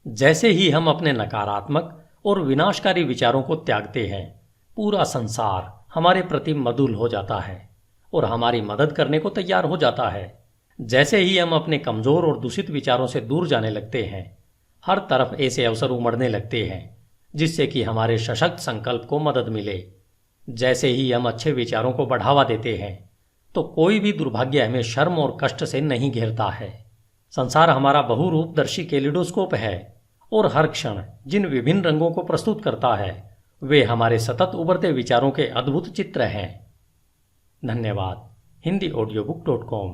[SPEAKER 1] जैसे ही हम अपने नकारात्मक और विनाशकारी विचारों को त्यागते हैं, पूरा संसार हमारे प्रति मधुर हो जाता है और हमारी मदद करने को तैयार हो जाता है। जैसे ही हम अपने कमजोर और दूषित विचारों से दूर जाने लगते हैं, हर तरफ ऐसे अवसर उमड़ने लगते हैं जिससे कि हमारे सशक्त संकल्प को मदद मिले। जैसे ही हम अच्छे विचारों को बढ़ावा देते हैं तो कोई भी दुर्भाग्य हमें शर्म और कष्ट से नहीं घेरता है। संसार हमारा बहुरूपदर्शी कैलिडोस्कोप है और हर क्षण जिन विभिन्न रंगों को प्रस्तुत करता है वे हमारे सतत उभरते विचारों के अद्भुत चित्र हैं। धन्यवाद। HindiAudiobook.com।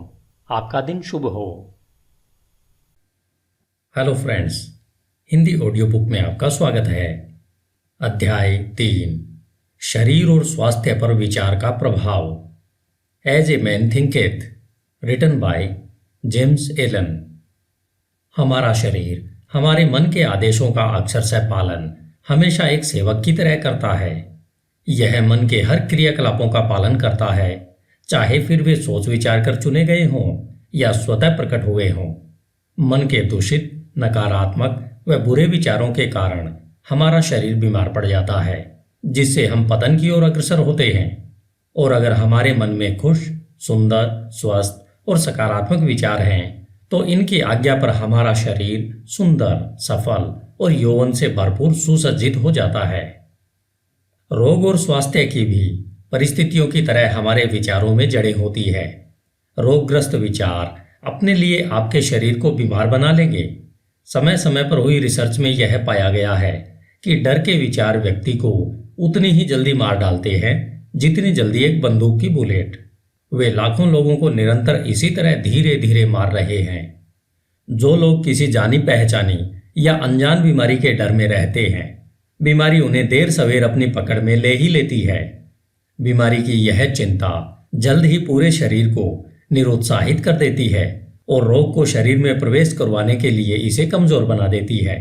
[SPEAKER 1] आपका दिन शुभ हो।
[SPEAKER 2] Hello friends, Hindi audio book में आपका स्वागत है। अध्याय 3, शरीर और स्वास्थ्य पर विचार का प्रभाव। As a man thinketh, written by James Allen. हमारा शरीर हमारे मन के आदेशों का अक्षरशः पालन हमेशा एक सेवक की तरह करता है। यह मन के हर क्रियाकलापों का पालन करता है, चाहे फिर वे सोच विचार कर चुने गए हों या स्वतः प्रकट हुए हों। मन के दूषित, नकारात्मक व बुरे विचारों के कारण हमारा शरीर बीमार पड़ जाता है, जिससे हम पतन की ओर अग्रसर होते हैं। और अगर हमारे मन में खुश, सुंदर, स्वस्थ और सकारात्मक विचार हैं तो इनकी आज्ञा पर हमारा शरीर सुंदर, सफल और यौवन से भरपूर सुसज्जित हो जाता है। रोग और स्वास्थ्य की भी परिस्थितियों की तरह हमारे विचारों में जड़ें होती है। रोगग्रस्त विचार अपने लिए आपके शरीर को बीमार बना लेंगे। समय समय पर हुई रिसर्च में यह पाया गया है कि डर के विचार व्यक्ति को उतनी ही जल्दी मार डालते हैं जितनी जल्दी एक बंदूक की बुलेट। वे लाखों लोगों को निरंतर इसी तरह धीरे धीरे मार रहे हैं। जो लोग किसी जानी पहचानी या अनजान बीमारी के डर में रहते हैं, बीमारी उन्हें देर सवेर अपनी पकड़ में ले ही लेती है। बीमारी की यह चिंता जल्द ही पूरे शरीर को निरुत्साहित कर देती है और रोग को शरीर में प्रवेश करवाने के लिए इसे कमजोर बना देती है।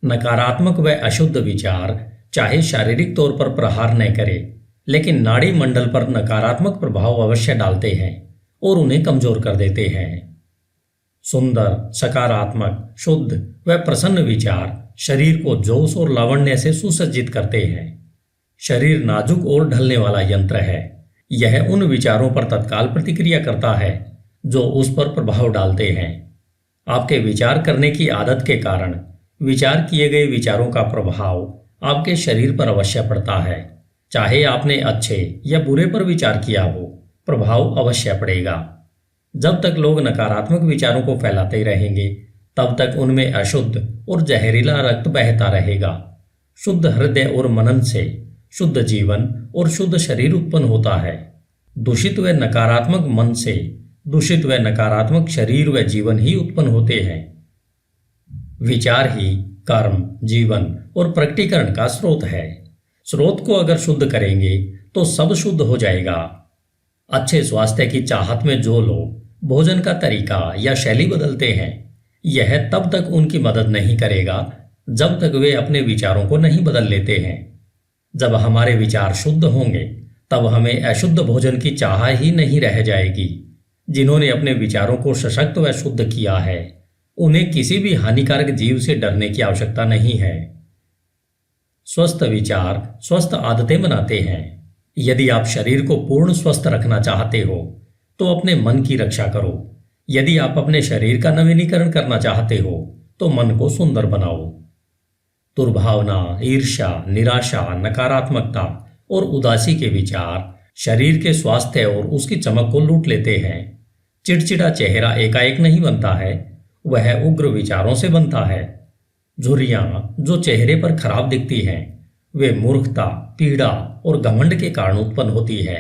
[SPEAKER 2] नकारात्मक व अशुद्ध विचार चाहे शारीरिक तौर पर प्रहार न करे, लेकिन नाड़ी मंडल पर नकारात्मक प्रभाव अवश्य डालते हैं और उन्हें कमजोर कर देते हैं। सुंदर, सकारात्मक, शुद्ध व प्रसन्न विचार शरीर को जोश और लावण्य से सुसज्जित करते हैं। शरीर नाजुक और ढलने वाला यंत्र है। यह उन विचारों पर तत्काल प्रतिक्रिया करता है जो उस पर प्रभाव डालते हैं। आपके विचार करने की आदत के कारण विचार किए गए विचारों का प्रभाव आपके शरीर पर अवश्य पड़ता है। चाहे आपने अच्छे या बुरे पर विचार किया हो, प्रभाव अवश्य पड़ेगा। जब तक लोग नकारात्मक विचारों को फैलाते रहेंगे, तब तक उनमें अशुद्ध और जहरीला रक्त बहता रहेगा। शुद्ध हृदय और मनन से शुद्ध जीवन और शुद्ध शरीर उत्पन्न होता है। दूषित व नकारात्मक मन से दूषित व नकारात्मक शरीर व जीवन ही उत्पन्न होते हैं। विचार ही कर्म, जीवन और प्रकटीकरण का स्रोत है। स्रोत को अगर शुद्ध करेंगे तो सब शुद्ध हो जाएगा। अच्छे स्वास्थ्य की चाहत में जो लोग भोजन का तरीका या शैली बदलते हैं, यह तब तक उनकी मदद नहीं करेगा जब तक वे अपने विचारों को नहीं बदल लेते हैं। जब हमारे विचार शुद्ध होंगे तब हमें अशुद्ध भोजन की चाह ही नहीं रह जाएगी। जिन्होंने अपने विचारों को सशक्त व शुद्ध किया है, उन्हें किसी भी हानिकारक जीव से डरने की आवश्यकता नहीं है। स्वस्थ विचार स्वस्थ आदतें बनाते हैं। यदि आप शरीर को पूर्ण स्वस्थ रखना चाहते हो तो अपने मन की रक्षा करो। यदि आप अपने शरीर का नवीनीकरण करना चाहते हो तो मन को सुंदर बनाओ। दुर्भावना, ईर्ष्या, निराशा, नकारात्मकता और उदासी के विचार शरीर के स्वास्थ्य और उसकी चमक को लूट लेते हैं। चिड़चिड़ा चेहरा एकाएक नहीं बनता है, वह उग्र विचारों से बनता है। झुर्रियां जो चेहरे पर खराब दिखती हैं, वे मूर्खता, पीड़ा और घमंड के कारण उत्पन्न होती है।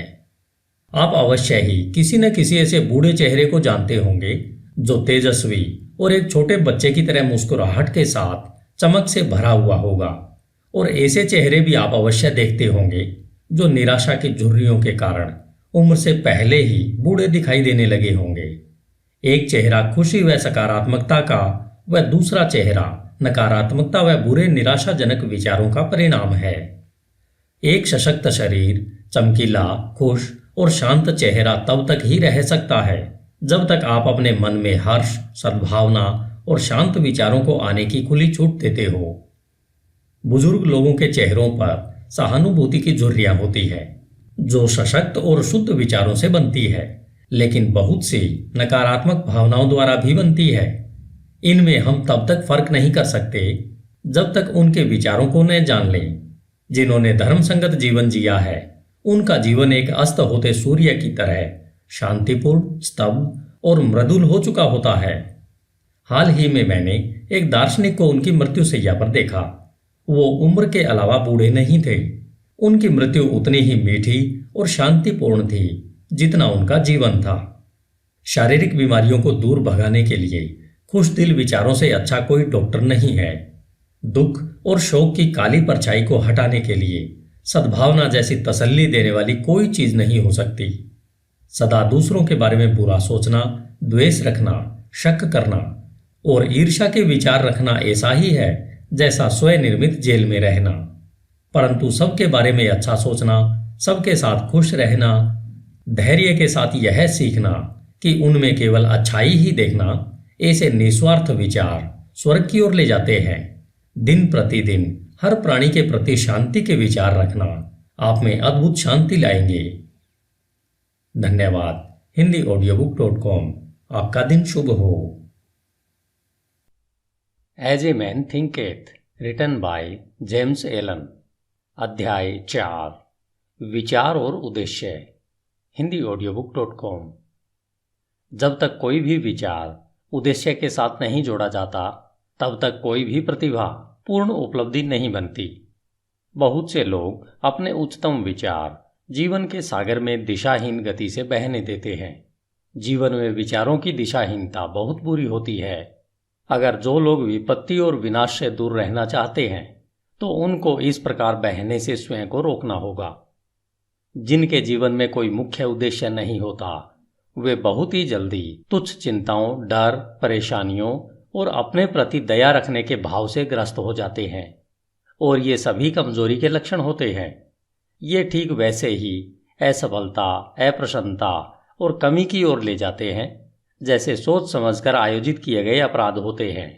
[SPEAKER 2] आप अवश्य ही किसी न किसी ऐसे बूढ़े चेहरे को जानते होंगे जो तेजस्वी और एक छोटे बच्चे की तरह मुस्कुराहट के साथ चमक से भरा हुआ होगा। और ऐसे चेहरे भी आप अवश्य देखते होंगे जो निराशा की झुर्रियों के कारण उम्र से पहले ही बूढ़े दिखाई देने लगे होंगे। एक चेहरा खुशी व सकारात्मकता का व दूसरा चेहरा नकारात्मकता व बुरे निराशाजनक विचारों का परिणाम है। एक सशक्त शरीर, चमकीला, खुश और शांत चेहरा तब तक ही रह सकता है जब तक आप अपने मन में हर्ष, सद्भावना और शांत विचारों को आने की खुली छूट देते हो। बुजुर्ग लोगों के चेहरों पर सहानुभूति की झुर्रियां होती है जो सशक्त और शुद्ध विचारों से बनती है, लेकिन बहुत सी नकारात्मक भावनाओं द्वारा भी बनती है। इनमें हम तब तक फर्क नहीं कर सकते जब तक उनके विचारों को न जान लें। जिन्होंने धर्मसंगत जीवन जिया है उनका जीवन एक अस्त होते सूर्य की तरह शांतिपूर्ण, स्तब्ध और मृदुल हो चुका होता है। हाल ही में मैंने एक दार्शनिक को उनकी मृत्युशैया पर देखा। वो उम्र के अलावा बूढ़े नहीं थे। उनकी मृत्यु उतनी ही मीठी और शांतिपूर्ण थी जितना उनका जीवन था। शारीरिक बीमारियों को दूर भगाने के लिए खुश दिल विचारों से अच्छा कोई डॉक्टर नहीं है। दुख और शोक की काली परछाई को हटाने के लिए सद्भावना जैसी तसल्ली देने वाली कोई चीज नहीं हो सकती। सदा दूसरों के बारे में बुरा सोचना, द्वेष रखना, शक करना और ईर्ष्या के विचार रखना ऐसा ही है जैसा स्वनिर्मित जेल में रहना। परंतु सबके बारे में अच्छा सोचना, सबके साथ खुश रहना, धैर्य के साथ यह सीखना कि उनमें केवल अच्छाई ही देखना, ऐसे निस्वार्थ विचार स्वर्ग की ओर ले जाते हैं। दिन प्रतिदिन हर प्राणी के प्रति शांति के विचार रखना आप में अद्भुत शांति लाएंगे। धन्यवाद। HindiAudiobook.com। आपका दिन शुभ हो।
[SPEAKER 1] As a man thinketh, written by James Allen. अध्याय 4, विचार और उद्देश्य। HindiAudiobook.com। जब तक कोई भी विचार उद्देश्य के साथ नहीं जोड़ा जाता तब तक कोई भी प्रतिभा पूर्ण उपलब्धि नहीं बनती। बहुत से लोग अपने उच्चतम विचार जीवन के सागर में दिशाहीन गति से बहने देते हैं। जीवन में विचारों की दिशाहीनता बहुत बुरी होती है। अगर जो लोग विपत्ति और विनाश से दूर रहना चाहते हैं तो उनको इस प्रकार बहने से स्वयं को रोकना होगा। जिनके जीवन में कोई मुख्य उद्देश्य नहीं होता वे बहुत ही जल्दी तुच्छ चिंताओं, डर, परेशानियों और अपने प्रति दया रखने के भाव से ग्रस्त हो जाते हैं और ये सभी कमजोरी के लक्षण होते हैं। ये ठीक वैसे ही असफलता, अप्रसन्नता और कमी की ओर ले जाते हैं जैसे सोच समझकर आयोजित किए गए अपराध होते हैं,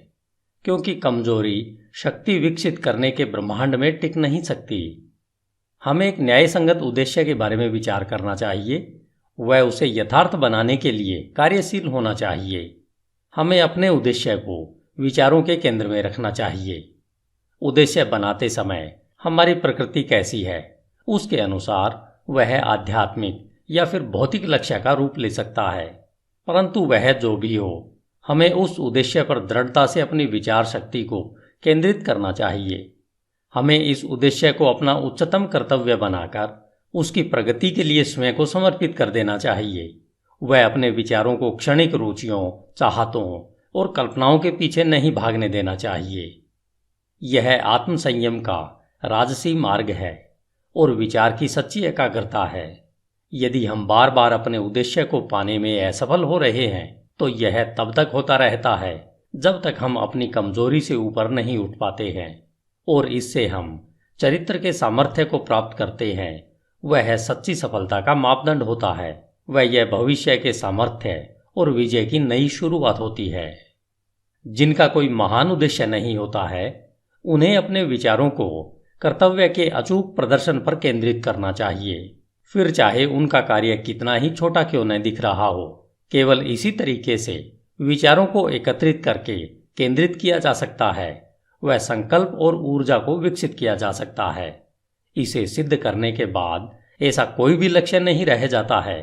[SPEAKER 1] क्योंकि कमजोरी शक्ति विकसित करने के ब्रह्मांड में टिक नहीं सकती। हमें एक न्यायसंगत उद्देश्य के बारे में विचार करना चाहिए। वह उसे यथार्थ बनाने के लिए कार्यशील होना चाहिए। हमें अपने उद्देश्य को विचारों के केंद्र में रखना चाहिए। उद्देश्य बनाते समय हमारी प्रकृति कैसी है उसके अनुसार वह आध्यात्मिक या फिर भौतिक लक्ष्य का रूप ले सकता है। परंतु वह जो भी हो, हमें उस उद्देश्य पर दृढ़ता से अपनी विचार शक्ति को केंद्रित करना चाहिए। हमें इस उद्देश्य को अपना उच्चतम कर्तव्य बनाकर उसकी प्रगति के लिए स्वयं को समर्पित कर देना चाहिए। वह अपने विचारों को क्षणिक रुचियों, चाहतों और कल्पनाओं के पीछे नहीं भागने देना चाहिए। यह आत्मसंयम का राजसी मार्ग है और विचार की सच्ची एकाग्रता है। यदि हम बार बार अपने उद्देश्य को पाने में असफल हो रहे हैं तो यह तब तक होता रहता है जब तक हम अपनी कमजोरी से ऊपर नहीं उठ पाते हैं और इससे हम चरित्र के सामर्थ्य को प्राप्त करते हैं। वह सच्ची सफलता का मापदंड होता है। वह यह भविष्य के सामर्थ्य और विजय की नई शुरुआत होती है। जिनका कोई महान उद्देश्य नहीं होता है उन्हें अपने विचारों को कर्तव्य के अचूक प्रदर्शन पर केंद्रित करना चाहिए, फिर चाहे उनका कार्य कितना ही छोटा क्यों न दिख रहा हो। केवल इसी तरीके से विचारों को एकत्रित करके केंद्रित किया जा सकता है। वह संकल्प और ऊर्जा को विकसित किया जा सकता है। इसे सिद्ध करने के बाद ऐसा कोई भी लक्ष्य नहीं रह जाता है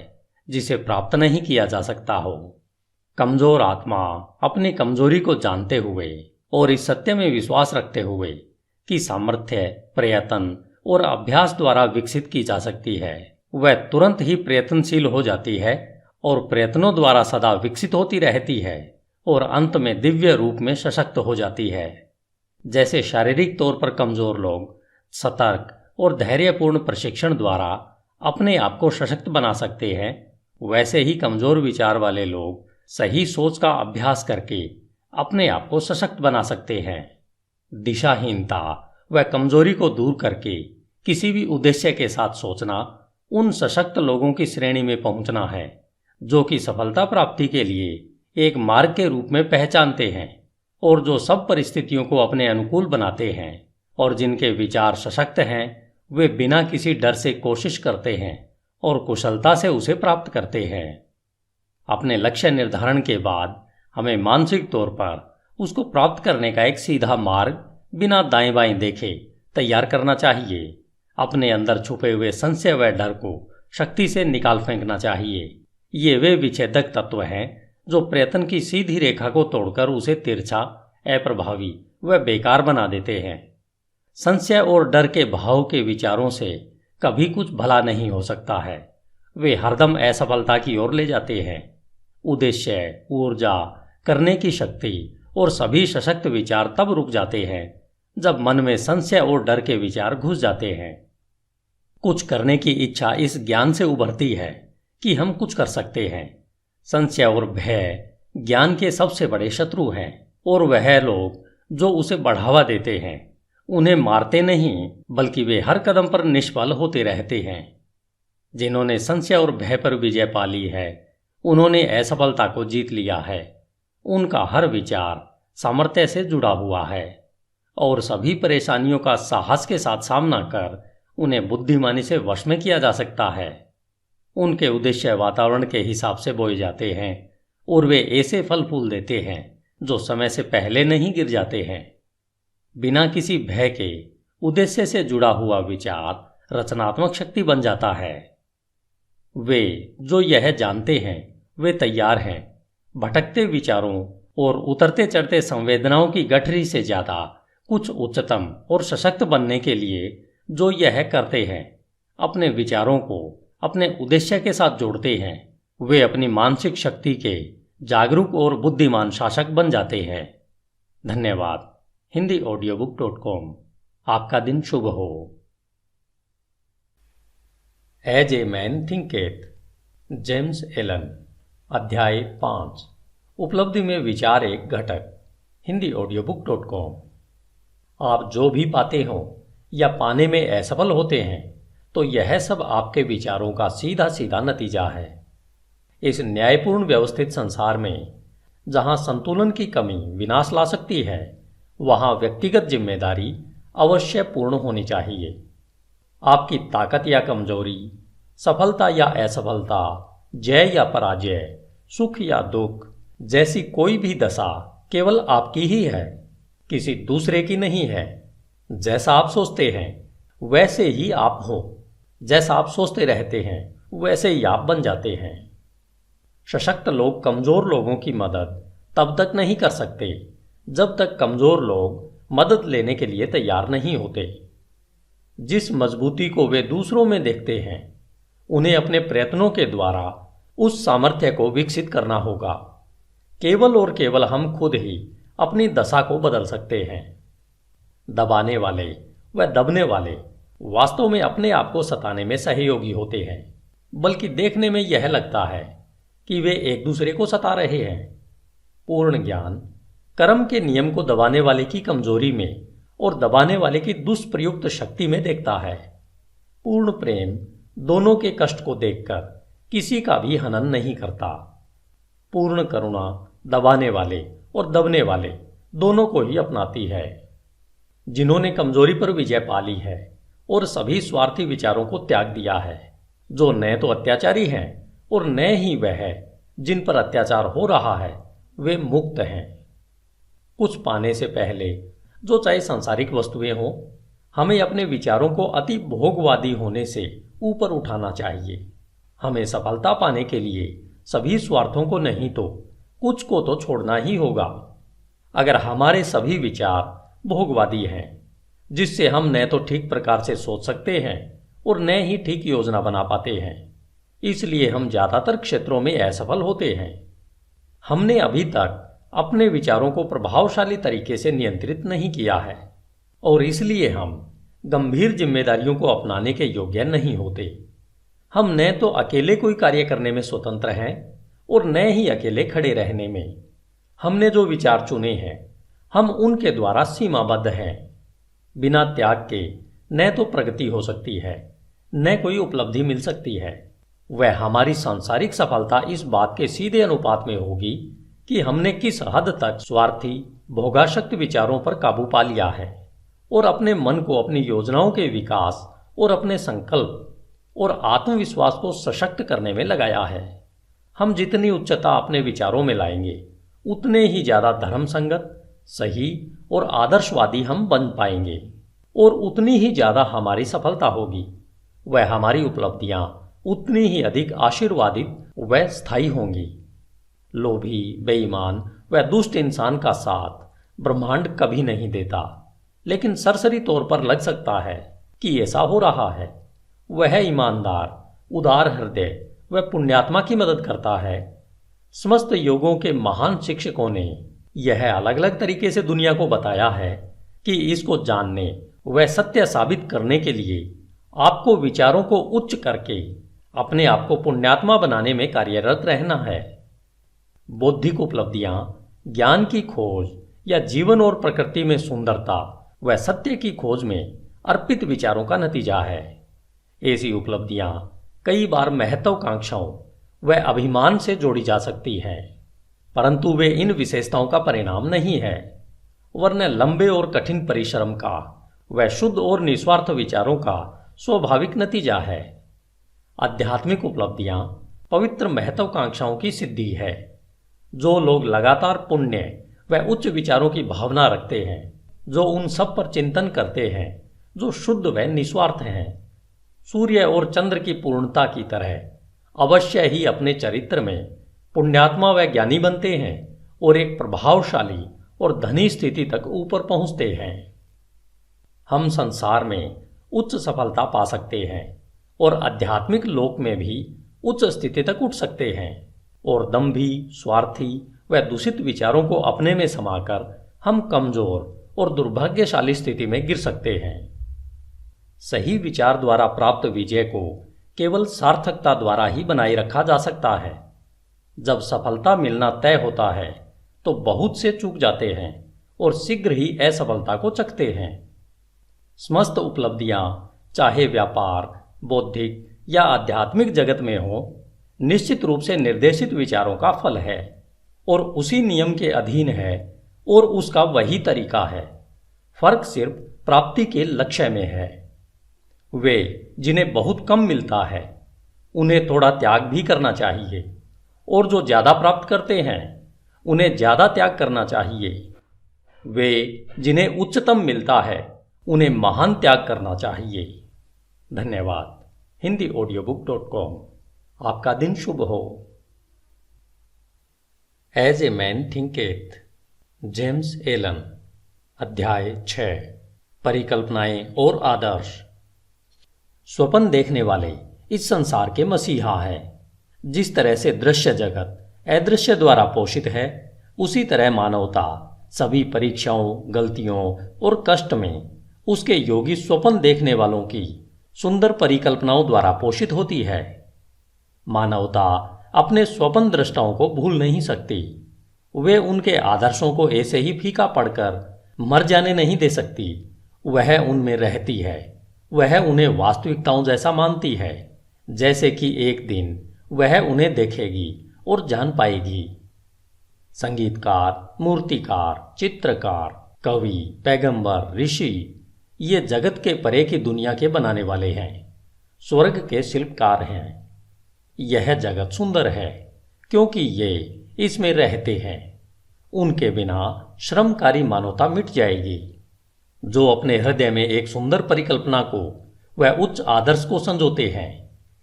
[SPEAKER 1] जिसे प्राप्त नहीं किया जा सकता हो। कमजोर आत्मा अपनी कमजोरी को जानते हुए और इस सत्य में विश्वास रखते हुए कि सामर्थ्य प्रयत्न और अभ्यास द्वारा विकसित की जा सकती है, वह तुरंत ही प्रयत्नशील हो जाती है और प्रयत्नों द्वारा सदा विकसित होती रहती है और अंत में दिव्य रूप में सशक्त हो जाती है। जैसे शारीरिक तौर पर कमजोर लोग सतर्क और धैर्यपूर्ण प्रशिक्षण द्वारा अपने आप को सशक्त बना सकते हैं, वैसे ही कमजोर विचार वाले लोग सही सोच का अभ्यास करके अपने आप को सशक्त बना सकते हैं। दिशाहीनता व कमजोरी को दूर करके किसी भी उद्देश्य के साथ सोचना उन सशक्त लोगों की श्रेणी में पहुंचना है जो कि सफलता प्राप्ति के लिए एक मार्ग के रूप में पहचानते हैं और जो सब परिस्थितियों को अपने अनुकूल बनाते हैं और जिनके विचार सशक्त हैं, वे बिना किसी डर से कोशिश करते हैं और कुशलता से उसे प्राप्त करते हैं। अपने लक्ष्य निर्धारण के बाद हमें मानसिक तौर पर उसको प्राप्त करने का एक सीधा मार्ग बिना दाएं बाएं देखे तैयार करना चाहिए। अपने अंदर छुपे हुए संशय व डर को शक्ति से निकाल फेंकना चाहिए। ये वे विच्छेदक तत्व हैं जो प्रयत्न की सीधी रेखा को तोड़कर उसे तिरछा, अप्रभावी व बेकार बना देते हैं। संशय और डर के भाव के विचारों से कभी कुछ भला नहीं हो सकता है। वे हरदम असफलता की ओर ले जाते हैं। उद्देश्य, ऊर्जा, करने की शक्ति और सभी सशक्त विचार तब रुक जाते हैं जब मन में संशय और डर के विचार घुस जाते हैं। कुछ करने की इच्छा इस ज्ञान से उभरती है कि हम कुछ कर सकते हैं। संशय और भय ज्ञान के सबसे बड़े शत्रु हैं और वह लोग जो उसे बढ़ावा देते हैं उन्हें मारते नहीं बल्कि वे हर कदम पर निष्फल होते रहते हैं। जिन्होंने संशय और भय पर विजय पा ली है उन्होंने असफलता को जीत लिया है। उनका हर विचार सामर्थ्य से जुड़ा हुआ है और सभी परेशानियों का साहस के साथ सामना कर उन्हें बुद्धिमानी से वश में किया जा सकता है। उनके उद्देश्य वातावरण के हिसाब से बोए जाते हैं और वे ऐसे फल फूल देते हैं जो समय से पहले नहीं गिर जाते हैं। बिना किसी भय के उद्देश्य से जुड़ा हुआ विचार रचनात्मक शक्ति बन जाता है। वे जो यह जानते हैं वे तैयार हैं भटकते विचारों और उतरते चढ़ते संवेदनाओं की गठरी से ज़्यादा कुछ उच्चतम और सशक्त बनने के लिए जो यह करते हैं। अपने विचारों को अपने उद्देश्य के साथ जोड़ते हैं। वे अपनी मानसिक शक्ति के जागरूक और बुद्धिमान शासक बन जाते हैं। धन्यवाद। HindiAudiobook.com। आपका दिन शुभ हो। As a man thinketh, James Allen. अध्याय 5। उपलब्धि में विचार एक घटक। HindiAudiobook.com। आप जो भी पाते हो या पाने में असफल होते हैं तो यह सब आपके विचारों का सीधा सीधा नतीजा है। इस न्यायपूर्ण व्यवस्थित संसार में जहां संतुलन की कमी विनाश ला सकती है वहां व्यक्तिगत जिम्मेदारी अवश्य पूर्ण होनी चाहिए। आपकी ताकत या कमजोरी, सफलता या असफलता, जय या पराजय, सुख या दुख जैसी कोई भी दशा केवल आपकी ही है, किसी दूसरे की नहीं है। जैसा आप सोचते हैं वैसे ही आप हो। जैसा आप सोचते रहते हैं वैसे ही आप बन जाते हैं। सशक्त लोग कमजोर लोगों की मदद तब तक नहीं कर सकते जब तक कमजोर लोग मदद लेने के लिए तैयार नहीं होते। जिस मजबूती को वे दूसरों में देखते हैं उन्हें अपने प्रयत्नों के द्वारा उस सामर्थ्य को विकसित करना होगा। केवल और केवल हम खुद ही अपनी दशा को बदल सकते हैं। दबाने वाले व दबने वाले वास्तव में अपने आप को सताने में सहयोगी होते हैं, बल्कि देखने में यह लगता है कि वे एक दूसरे को सता रहे हैं। पूर्ण ज्ञान कर्म के नियम को दबाने वाले की कमजोरी में और दबाने वाले की दुष्प्रयुक्त शक्ति में देखता है। पूर्ण प्रेम दोनों के कष्ट को देखकर किसी का भी हनन नहीं करता। पूर्ण करुणा दबाने वाले और दबने वाले दोनों को ही अपनाती है। जिन्होंने कमजोरी पर विजय पा ली है और सभी स्वार्थी विचारों को त्याग दिया है, जो न तो अत्याचारी हैं और न ही वह जिन पर अत्याचार हो रहा है, वे मुक्त हैं। कुछ पाने से पहले, जो चाहे सांसारिक वस्तुएं हों, हमें अपने विचारों को अति भोगवादी होने से ऊपर उठाना चाहिए। हमें सफलता पाने के लिए सभी स्वार्थों को नहीं तो कुछ को तो छोड़ना ही होगा। अगर हमारे सभी विचार भोगवादी हैं, जिससे हम न तो ठीक प्रकार से सोच सकते हैं और न ही ठीक योजना बना पाते हैं, इसलिए हम ज्यादातर क्षेत्रों में असफल होते हैं। हमने अभी तक अपने विचारों को प्रभावशाली तरीके से नियंत्रित नहीं किया है और इसलिए हम गंभीर जिम्मेदारियों को अपनाने के योग्य नहीं होते। हम न तो अकेले कोई कार्य करने में स्वतंत्र हैं और न ही अकेले खड़े रहने में। हमने जो विचार चुने हैं हम उनके द्वारा सीमाबद्ध हैं। बिना त्याग के न तो प्रगति हो सकती है न कोई उपलब्धि मिल सकती है। वह हमारी सांसारिक सफलता इस बात के सीधे अनुपात में होगी कि हमने किस हद तक स्वार्थी भोगाशक्त विचारों पर काबू पा लिया है और अपने मन को अपनी योजनाओं के विकास और अपने संकल्प और आत्मविश्वास को सशक्त करने में लगाया है। हम जितनी उच्चता अपने विचारों में लाएंगे उतने ही ज्यादा धर्म संगत, सही और आदर्शवादी हम बन पाएंगे और उतनी ही ज़्यादा हमारी सफलता होगी। वह हमारी उपलब्धियां उतनी ही अधिक आशीर्वादित व स्थायी होंगी। लोभी, बेईमान व दुष्ट इंसान का साथ ब्रह्मांड कभी नहीं देता, लेकिन सरसरी तौर पर लग सकता है कि ऐसा हो रहा है। वह ईमानदार, उदार हृदय व पुण्यात्मा की मदद करता है। समस्त योगों के महान शिक्षकों ने यह अलग अलग तरीके से दुनिया को बताया है कि इसको जानने व सत्य साबित करने के लिए आपको विचारों को उच्च करके अपने आप को पुण्यात्मा बनाने में कार्यरत रहना है। बौद्धिक उपलब्धियां ज्ञान की खोज या जीवन और प्रकृति में सुंदरता व सत्य की खोज में अर्पित विचारों का नतीजा है। ऐसी उपलब्धियां कई बार महत्वाकांक्षाओं व अभिमान से जोड़ी जा सकती हैं, परंतु वे इन विशेषताओं का परिणाम नहीं है, वरन लंबे और कठिन परिश्रम का व शुद्ध और निस्वार्थ विचारों का स्वाभाविक नतीजा है। आध्यात्मिक उपलब्धियां पवित्र महत्वाकांक्षाओं की सिद्धि है। जो लोग लगातार पुण्य व उच्च विचारों की भावना रखते हैं, जो उन सब पर चिंतन करते हैं जो शुद्ध व निस्वार्थ हैं, सूर्य और चंद्र की पूर्णता की तरह अवश्य ही अपने चरित्र में पुण्यात्मा व ज्ञानी बनते हैं और एक प्रभावशाली और धनी स्थिति तक ऊपर पहुंचते हैं। हम संसार में उच्च सफलता पा सकते हैं और आध्यात्मिक लोक में भी उच्च स्थिति तक उठ सकते हैं, और दंभी, स्वार्थी व दूषित विचारों को अपने में समाकर हम कमजोर और दुर्भाग्यशाली स्थिति में गिर सकते हैं। सही विचार द्वारा प्राप्त विजय को केवल सार्थकता द्वारा ही बनाए रखा जा सकता है। जब सफलता मिलना तय होता है तो बहुत से चूक जाते हैं और शीघ्र ही असफलता को चखते हैं। समस्त उपलब्धियां चाहे व्यापार, बौद्धिक या आध्यात्मिक जगत में हो, निश्चित रूप से निर्देशित विचारों का फल है और उसी नियम के अधीन है और उसका वही तरीका है। फर्क सिर्फ प्राप्ति के लक्ष्य में है। वे जिन्हें बहुत कम मिलता है उन्हें थोड़ा त्याग भी करना चाहिए, और जो ज्यादा प्राप्त करते हैं उन्हें ज्यादा त्याग करना चाहिए। वे जिन्हें उच्चतम मिलता है उन्हें महान त्याग करना चाहिए। धन्यवाद। HindiAudiobook.com। आपका दिन शुभ हो। As a man thinketh, James Allen. अध्याय 6। परिकल्पनाएं और आदर्श। स्वप्न देखने वाले इस संसार के मसीहा हैं। जिस तरह से दृश्य जगत अदृश्य द्वारा पोषित है, उसी तरह मानवता सभी परीक्षाओं, गलतियों और कष्ट में उसके योगी स्वप्न देखने वालों की सुंदर परिकल्पनाओं द्वारा पोषित होती है। मानवता अपने स्वप्न दृष्टाओं को भूल नहीं सकती। वे उनके आदर्शों को ऐसे ही फीका पड़कर मर जाने नहीं दे सकती। वह उनमें रहती है। वह उन्हें वास्तविकताओं जैसा मानती है, जैसे कि एक दिन वह उन्हें देखेगी और जान पाएगी। संगीतकार, मूर्तिकार, चित्रकार, कवि, पैगंबर, ऋषि ये जगत के परे की दुनिया के बनाने वाले हैं, स्वर्ग के शिल्पकार हैं। यह जगत सुंदर है क्योंकि ये इसमें रहते हैं। उनके बिना श्रमकारी मानवता मिट जाएगी। जो अपने हृदय में एक सुंदर परिकल्पना को व उच्च आदर्श को संजोते हैं,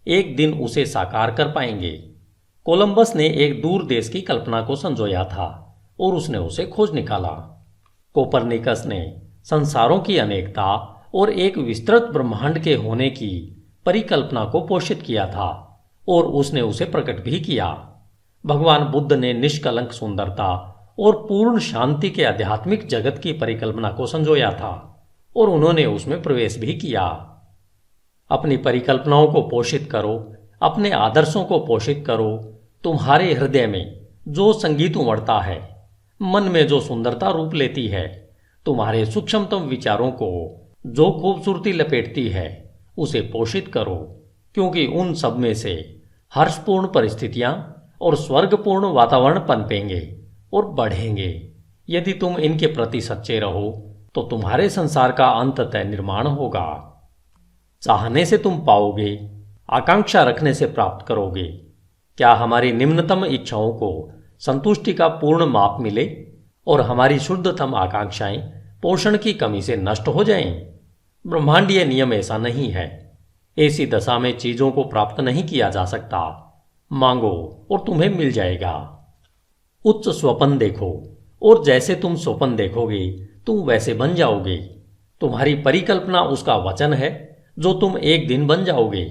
[SPEAKER 1] एक दिन उसे साकार कर पाएंगे। कोलंबस ने एक दूर देश की कल्पना को संजोया था और उसने उसे खोज निकाला। कोपरनिकस ने संसारों की अनेकता और एक विस्तृत ब्रह्मांड के होने की परिकल्पना को पोषित किया था और उसने उसे प्रकट भी किया। भगवान बुद्ध ने निष्कलंक सुंदरता और पूर्ण शांति के आध्यात्मिक जगत की परिकल्पना को संजोया था और उन्होंने उसमें प्रवेश भी किया। अपनी परिकल्पनाओं को पोषित करो, अपने आदर्शों को पोषित करो। तुम्हारे हृदय में जो संगीत उमड़ता है, मन में जो सुंदरता रूप लेती है, तुम्हारे सूक्ष्मतम विचारों को जो खूबसूरती लपेटती है, उसे पोषित करो, क्योंकि उन सब में से हर्षपूर्ण परिस्थितियां और स्वर्गपूर्ण वातावरण पनपेंगे और बढ़ेंगे। यदि तुम इनके प्रति सच्चे रहो तो तुम्हारे संसार का अंततः निर्माण होगा। चाहने से तुम पाओगे, आकांक्षा रखने से प्राप्त करोगे। क्या हमारी निम्नतम इच्छाओं को संतुष्टि का पूर्ण माप मिले और हमारी शुद्धतम आकांक्षाएं पोषण की कमी से नष्ट हो जाएं। ब्रह्मांडीय नियम ऐसा नहीं है। ऐसी दशा में चीजों को प्राप्त नहीं किया जा सकता। मांगो और तुम्हें मिल जाएगा। उच्च स्वप्न देखो और जैसे तुम स्वप्न देखोगे तुम वैसे बन जाओगे। तुम्हारी परिकल्पना उसका वचन है जो तुम एक दिन बन जाओगे।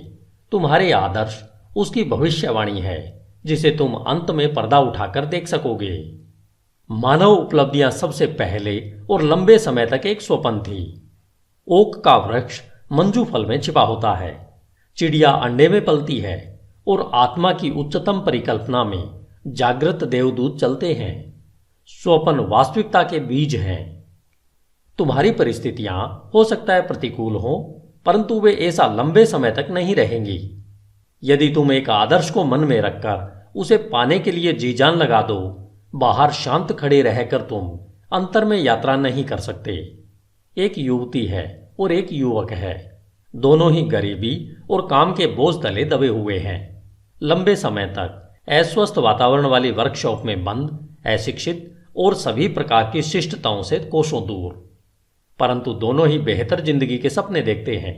[SPEAKER 1] तुम्हारे आदर्श उसकी भविष्यवाणी है जिसे तुम अंत में पर्दा उठाकर देख सकोगे। मानव उपलब्धियां सबसे पहले और लंबे समय तक एक स्वप्न थी। ओक का वृक्ष मंजू फल में छिपा होता है, चिड़िया अंडे में पलती है और आत्मा की उच्चतम परिकल्पना में जागृत देवदूत चलते हैं। स्वप्न वास्तविकता के बीज हैं। तुम्हारी परिस्थितियां हो सकता है प्रतिकूल हो, परंतु वे ऐसा लंबे समय तक नहीं रहेंगी। यदि तुम एक आदर्श को मन में रखकर उसे पाने के लिए जी जान लगा दो, बाहर शांत खड़े रहकर तुम अंतर में यात्रा नहीं कर सकते। एक युवती है और एक युवक है। दोनों ही गरीबी और काम के बोझ तले दबे हुए हैं। लंबे समय तक अस्वस्थ वातावरण वाली वर्कशॉप में बंद, अशिक्षित और सभी प्रकार की शिष्टताओं से कोसों दूर। परंतु दोनों ही बेहतर जिंदगी के सपने देखते हैं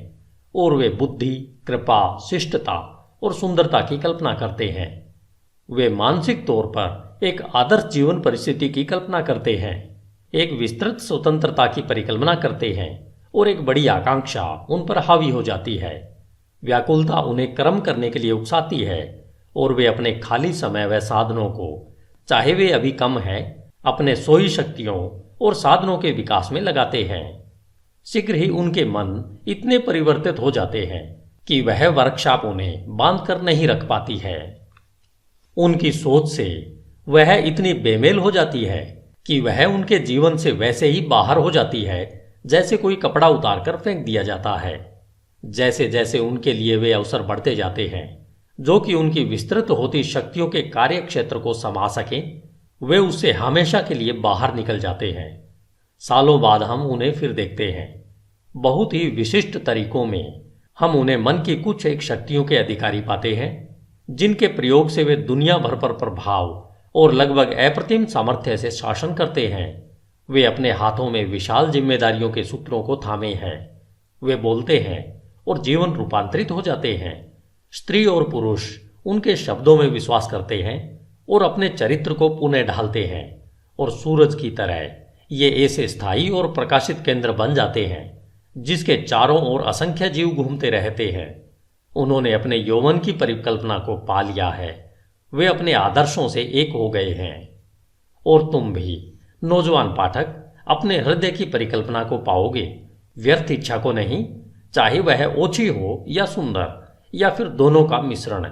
[SPEAKER 1] और वे बुद्धि, कृपा, शिष्टता और सुंदरता की कल्पना करते हैं। वे मानसिक तौर पर एक आदर्श जीवन परिस्थिति की कल्पना करते हैं, एक विस्तृत स्वतंत्रता की परिकल्पना करते हैं और एक बड़ी आकांक्षा उन पर हावी हो जाती है। व्याकुलता उन्हें कर्म करने के लिए उकसाती है और वे अपने खाली समय व साधनों को, चाहे वे अभी कम है, अपने सोई शक्तियों और साधनों के विकास में लगाते हैं। शीघ्र ही उनके मन इतने परिवर्तित हो जाते हैं कि वह वर्कशॉप उन्हें बांध कर नहीं रख पाती है। उनकी सोच से वह इतनी बेमेल हो जाती है कि वह उनके जीवन से वैसे ही बाहर हो जाती है जैसे कोई कपड़ा उतारकर फेंक दिया जाता है। जैसे जैसे उनके लिए वे अवसर बढ़ते जाते हैं जो कि उनकी विस्तृत होती शक्तियों के कार्य क्षेत्र को समा सकें, वे उससे हमेशा के लिए बाहर निकल जाते हैं। सालों बाद हम उन्हें फिर देखते हैं। बहुत ही विशिष्ट तरीकों में हम उन्हें मन की कुछ एक शक्तियों के अधिकारी पाते हैं जिनके प्रयोग से वे दुनिया भर पर प्रभाव और लगभग अप्रतिम सामर्थ्य से शासन करते हैं। वे अपने हाथों में विशाल जिम्मेदारियों के सूत्रों को थामे हैं। वे बोलते हैं और जीवन रूपांतरित हो जाते हैं। स्त्री और पुरुष उनके शब्दों में विश्वास करते हैं और अपने चरित्र को पुनः ढालते हैं और सूरज की तरह ये ऐसे स्थायी और प्रकाशित केंद्र बन जाते हैं जिसके चारों ओर असंख्य जीव घूमते रहते हैं। उन्होंने अपने यौवन की परिकल्पना को पा लिया है। वे अपने आदर्शों से एक हो गए हैं। और तुम भी नौजवान पाठक अपने हृदय की परिकल्पना को पाओगे, व्यर्थ इच्छा को नहीं, चाहे वह ओछी हो या सुंदर या फिर दोनों का मिश्रण,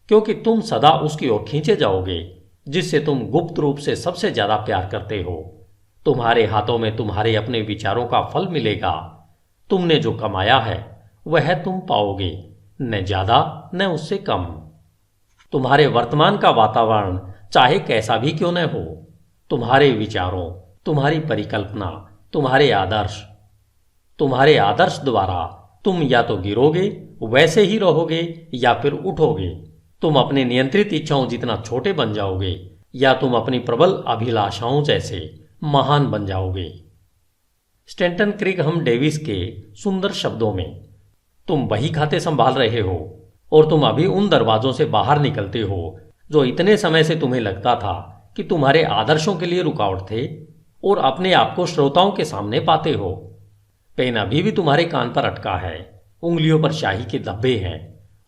[SPEAKER 1] क्योंकि तुम सदा उसकी ओर खींचे जाओगे जिससे तुम गुप्त रूप से सबसे ज्यादा प्यार करते हो। तुम्हारे हाथों में तुम्हारे अपने विचारों का फल मिलेगा। तुमने जो कमाया है वह तुम पाओगे, न ज्यादा न उससे कम। तुम्हारे वर्तमान का वातावरण चाहे कैसा भी क्यों न हो, तुम्हारे विचारों, तुम्हारी परिकल्पना, तुम्हारे आदर्श द्वारा तुम या तो गिरोगे, वैसे ही रहोगे, या फिर उठोगे। तुम अपने नियंत्रित इच्छाओं जितना छोटे बन जाओगे या तुम अपनी प्रबल अभिलाषाओं जैसे महान बन जाओगे। स्टैंटन क्रिगहम डेविस के सुंदर शब्दों में, तुम बही खाते संभाल रहे हो और तुम अभी उन दरवाजों से बाहर निकलते हो जो इतने समय से तुम्हें लगता था कि तुम्हारे आदर्शों के लिए रुकावट थे, और अपने आप को श्रोताओं के सामने पाते हो। पेन अभी भी तुम्हारे कान पर अटका है, उंगलियों पर शाही के धब्बे हैं,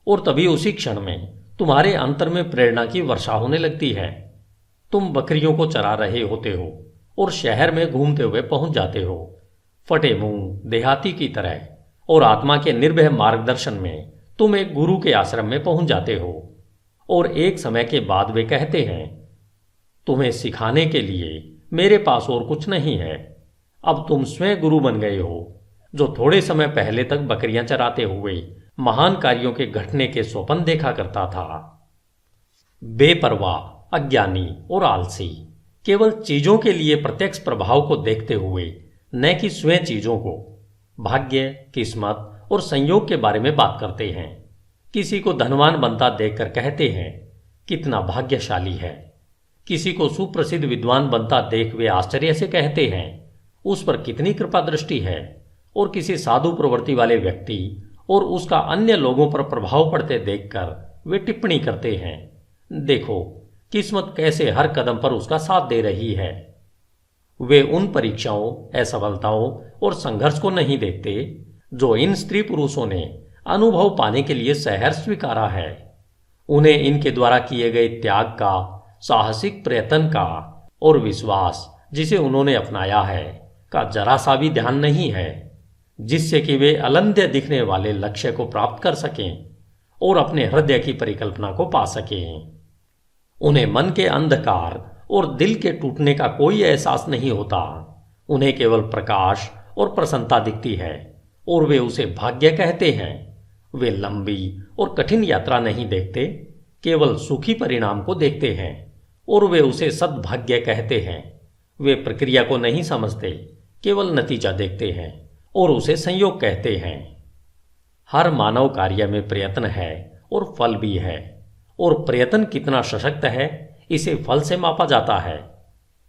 [SPEAKER 1] और तभी उसी क्षण में तुम्हारे अंतर में प्रेरणा की वर्षा होने लगती है। तुम बकरियों को चरा रहे होते हो और शहर में घूमते हुए पहुंच जाते हो, फटे मुंह देहाती की तरह, और आत्मा के निर्भय मार्गदर्शन में तुम एक गुरु के आश्रम में पहुंच जाते हो। और एक समय के बाद वे कहते हैं, तुम्हें सिखाने के लिए मेरे पास और कुछ नहीं है। अब तुम स्वयं गुरु बन गए हो, जो थोड़े समय पहले तक बकरियां चराते हुए महान कार्यों के घटने के स्वप्न देखा करता था। बेपरवाह, अज्ञानी और आलसी केवल चीजों के लिए प्रत्यक्ष प्रभाव को देखते हुए, न कि स्वयं चीजों को, भाग्य, किस्मत और संयोग के बारे में बात करते हैं। किसी को धनवान बनता देखकर कहते हैं, कितना भाग्यशाली है। किसी को सुप्रसिद्ध विद्वान बनता देख वे आश्चर्य से कहते हैं, उस पर कितनी कृपा दृष्टि है। और किसी साधु प्रवृत्ति वाले व्यक्ति और उसका अन्य लोगों पर प्रभाव पड़ते देखकर वे टिप्पणी करते हैं, देखो किस्मत कैसे हर कदम पर उसका साथ दे रही है। वे उन परीक्षाओं, असफलताओं और संघर्ष को नहीं देखते जो इन स्त्री पुरुषों ने अनुभव पाने के लिए सहर्ष स्वीकारा है। उन्हें इनके द्वारा किए गए त्याग का, साहसिक प्रयत्न का और विश्वास जिसे उन्होंने अपनाया है का जरा सा भी ध्यान नहीं है, जिससे कि वे अलंध्य दिखने वाले लक्ष्य को प्राप्त कर सकें और अपने हृदय की परिकल्पना को पा सकें। उन्हें मन के अंधकार और दिल के टूटने का कोई एहसास नहीं होता। उन्हें केवल प्रकाश और प्रसन्नता दिखती है और वे उसे भाग्य कहते हैं। वे लंबी और कठिन यात्रा नहीं देखते, केवल सुखी परिणाम को देखते हैं और वे उसे सद्भाग्य कहते हैं। वे प्रक्रिया को नहीं समझते, केवल नतीजा देखते हैं और उसे संयोग कहते हैं। हर मानव कार्य में प्रयत्न है और फल भी है, और प्रयत्न कितना सशक्त है इसे फल से मापा जाता है।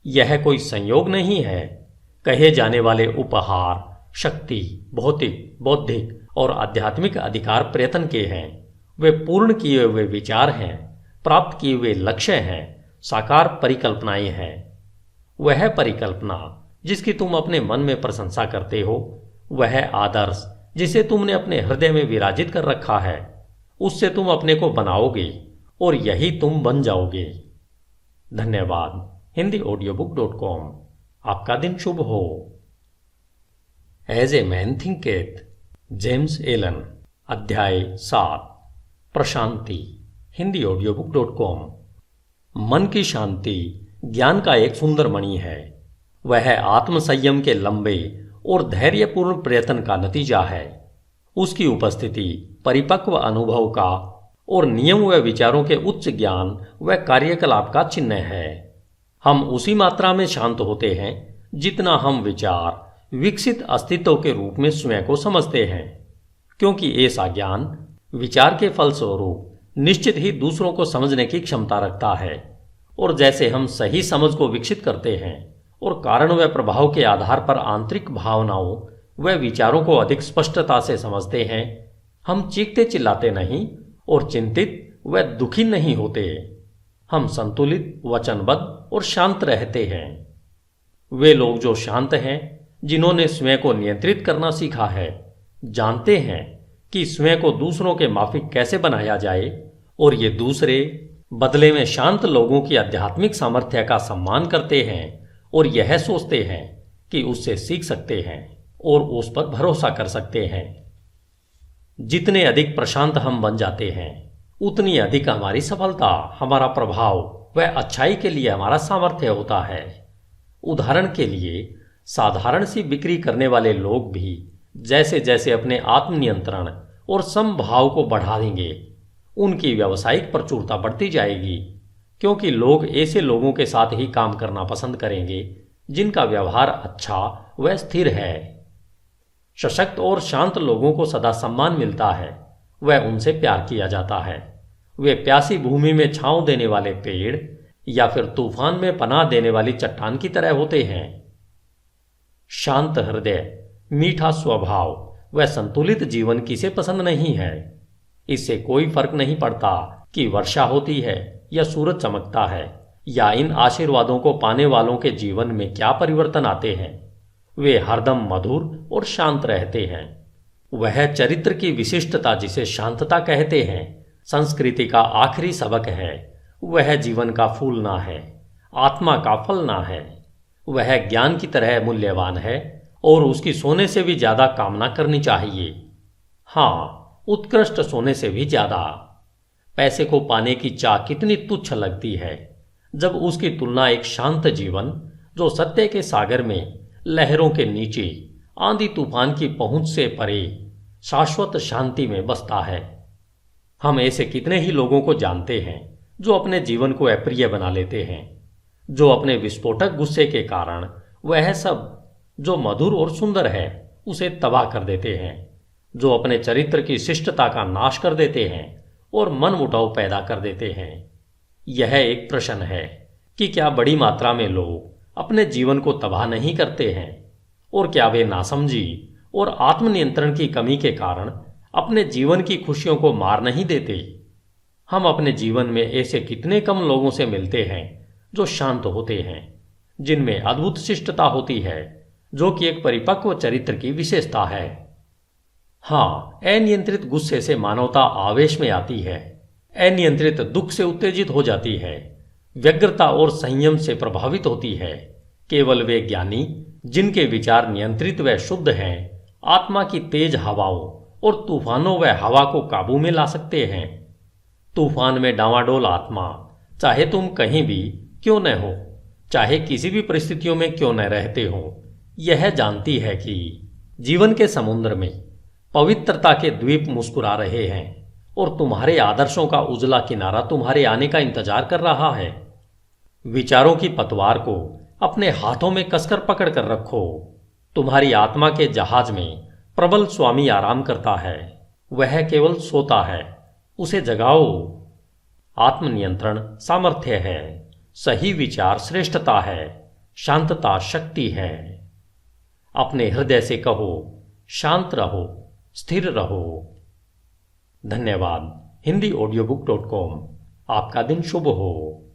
[SPEAKER 1] यह कोई संयोग नहीं है। कहे जाने वाले उपहार, शक्ति, भौतिक, बौद्धिक और आध्यात्मिक अधिकार प्रयत्न के हैं। वे पूर्ण किए हुए विचार हैं, प्राप्त किए हुए लक्ष्य हैं, साकार परिकल्पनाएं हैं। वह परिकल्पना जिसकी तुम अपने मन में प्रशंसा करते हो, वह आदर्श जिसे तुमने अपने हृदय में विराजित कर रखा है, उससे तुम अपने को बनाओगे और यही तुम बन जाओगे। धन्यवाद। hindiaudiobook.com। आपका दिन शुभ हो। As a man thinketh, James Allen. अध्याय 7, प्रशांति। hindiaudiobook.com। मन की शांति ज्ञान का एक सुंदर मणि है। वह आत्मसंयम के लंबे और धैर्यपूर्ण प्रयत्न का नतीजा है। उसकी उपस्थिति परिपक्व अनुभव का और नियम व विचारों के उच्च ज्ञान व कार्यकलाप का चिन्ह है। हम उसी मात्रा में शांत होते हैं जितना हम विचार विकसित अस्तित्व के रूप में स्वयं को समझते हैं, क्योंकि ऐसा ज्ञान विचार के फलस्वरूप निश्चित ही दूसरों को समझने की क्षमता रखता है। और जैसे हम सही समझ को विकसित करते हैं और कारण व प्रभाव के आधार पर आंतरिक भावनाओं व विचारों को अधिक स्पष्टता से समझते हैं, हम चीखते चिल्लाते नहीं और चिंतित व दुखी नहीं होते। हम संतुलित, वचनबद्ध और शांत रहते हैं। वे लोग जो शांत हैं, जिन्होंने स्वयं को नियंत्रित करना सीखा है, जानते हैं कि स्वयं को दूसरों के माफिक कैसे बनाया जाए, और ये दूसरे बदले में शांत लोगों की आध्यात्मिक सामर्थ्य का सम्मान करते हैं और यह सोचते हैं कि उससे सीख सकते हैं और उस पर भरोसा कर सकते हैं। जितने अधिक प्रशांत हम बन जाते हैं, उतनी अधिक हमारी सफलता, हमारा प्रभाव व अच्छाई के लिए हमारा सामर्थ्य होता है। उदाहरण के लिए, साधारण सी बिक्री करने वाले लोग भी जैसे जैसे अपने आत्मनियंत्रण और समभाव को बढ़ा देंगे, उनकी व्यावसायिक प्रचुरता बढ़ती जाएगी, क्योंकि लोग ऐसे लोगों के साथ ही काम करना पसंद करेंगे जिनका व्यवहार अच्छा व स्थिर है। सशक्त और शांत लोगों को सदा सम्मान मिलता है, वह उनसे प्यार किया जाता है। वे प्यासी भूमि में छांव देने वाले पेड़ या फिर तूफान में पनाह देने वाली चट्टान की तरह होते हैं। शांत हृदय, मीठा स्वभाव व संतुलित जीवन किसे पसंद नहीं है। इससे कोई फर्क नहीं पड़ता कि वर्षा होती है या सूरज चमकता है, या इन आशीर्वादों को पाने वालों के जीवन में क्या परिवर्तन आते हैं। वे हरदम मधुर और शांत रहते हैं। वह चरित्र की विशिष्टता जिसे शांतता कहते हैं, संस्कृति का आखिरी सबक है। वह जीवन का फूलना है, आत्मा का फलना है। वह ज्ञान की तरह मूल्यवान है और उसकी सोने से भी ज्यादा कामना करनी चाहिए। हाँ, उत्कृष्ट सोने से भी ज्यादा। पैसे को पाने की चाह कितनी तुच्छ लगती है जब उसकी तुलना एक शांत जीवन, जो सत्य के सागर में लहरों के नीचे आंधी तूफान की पहुंच से परे शाश्वत शांति में बसता है। हम ऐसे कितने ही लोगों को जानते हैं जो अपने जीवन को अप्रिय बना लेते हैं, जो अपने विस्फोटक गुस्से के कारण वह सब जो मधुर और सुंदर है उसे तबाह कर देते हैं, जो अपने चरित्र की शिष्टता का नाश कर देते हैं और मन मुटाव पैदा कर देते हैं। यह एक प्रश्न है कि क्या बड़ी मात्रा में लोग अपने जीवन को तबाह नहीं करते हैं, और क्या वे नासमझी और आत्मनियंत्रण की कमी के कारण अपने जीवन की खुशियों को मार नहीं देते। हम अपने जीवन में ऐसे कितने कम लोगों से मिलते हैं जो शांत होते हैं, जिनमें अद्भुत शिष्टता होती है, जो कि एक परिपक्व चरित्र की विशेषता है। हाँ, अनियंत्रित गुस्से से मानवता आवेश में आती है, अनियंत्रित दुख से उत्तेजित हो जाती है, व्यग्रता और संयम से प्रभावित होती है। केवल वे ज्ञानी जिनके विचार नियंत्रित व शुद्ध हैं, आत्मा की तेज हवाओं और तूफानों व हवा को काबू में ला सकते हैं। तूफान में डांवाडोल आत्मा, चाहे तुम कहीं भी क्यों न हो, चाहे किसी भी परिस्थितियों में क्यों न रहते हो, यह जानती है कि जीवन के समुद्र में पवित्रता के द्वीप मुस्कुरा रहे हैं और तुम्हारे आदर्शों का उजला किनारा तुम्हारे आने का इंतजार कर रहा है। विचारों की पतवार को अपने हाथों में कसकर पकड़ कर रखो। तुम्हारी आत्मा के जहाज में प्रबल स्वामी आराम करता है, वह केवल सोता है, उसे जगाओ। आत्मनियंत्रण सामर्थ्य है, सही विचार श्रेष्ठता है, शांतता शक्ति है। अपने हृदय से कहो, शांत रहो, स्थिर रहो। धन्यवाद। HindiAudiobook.com। आपका दिन शुभ हो।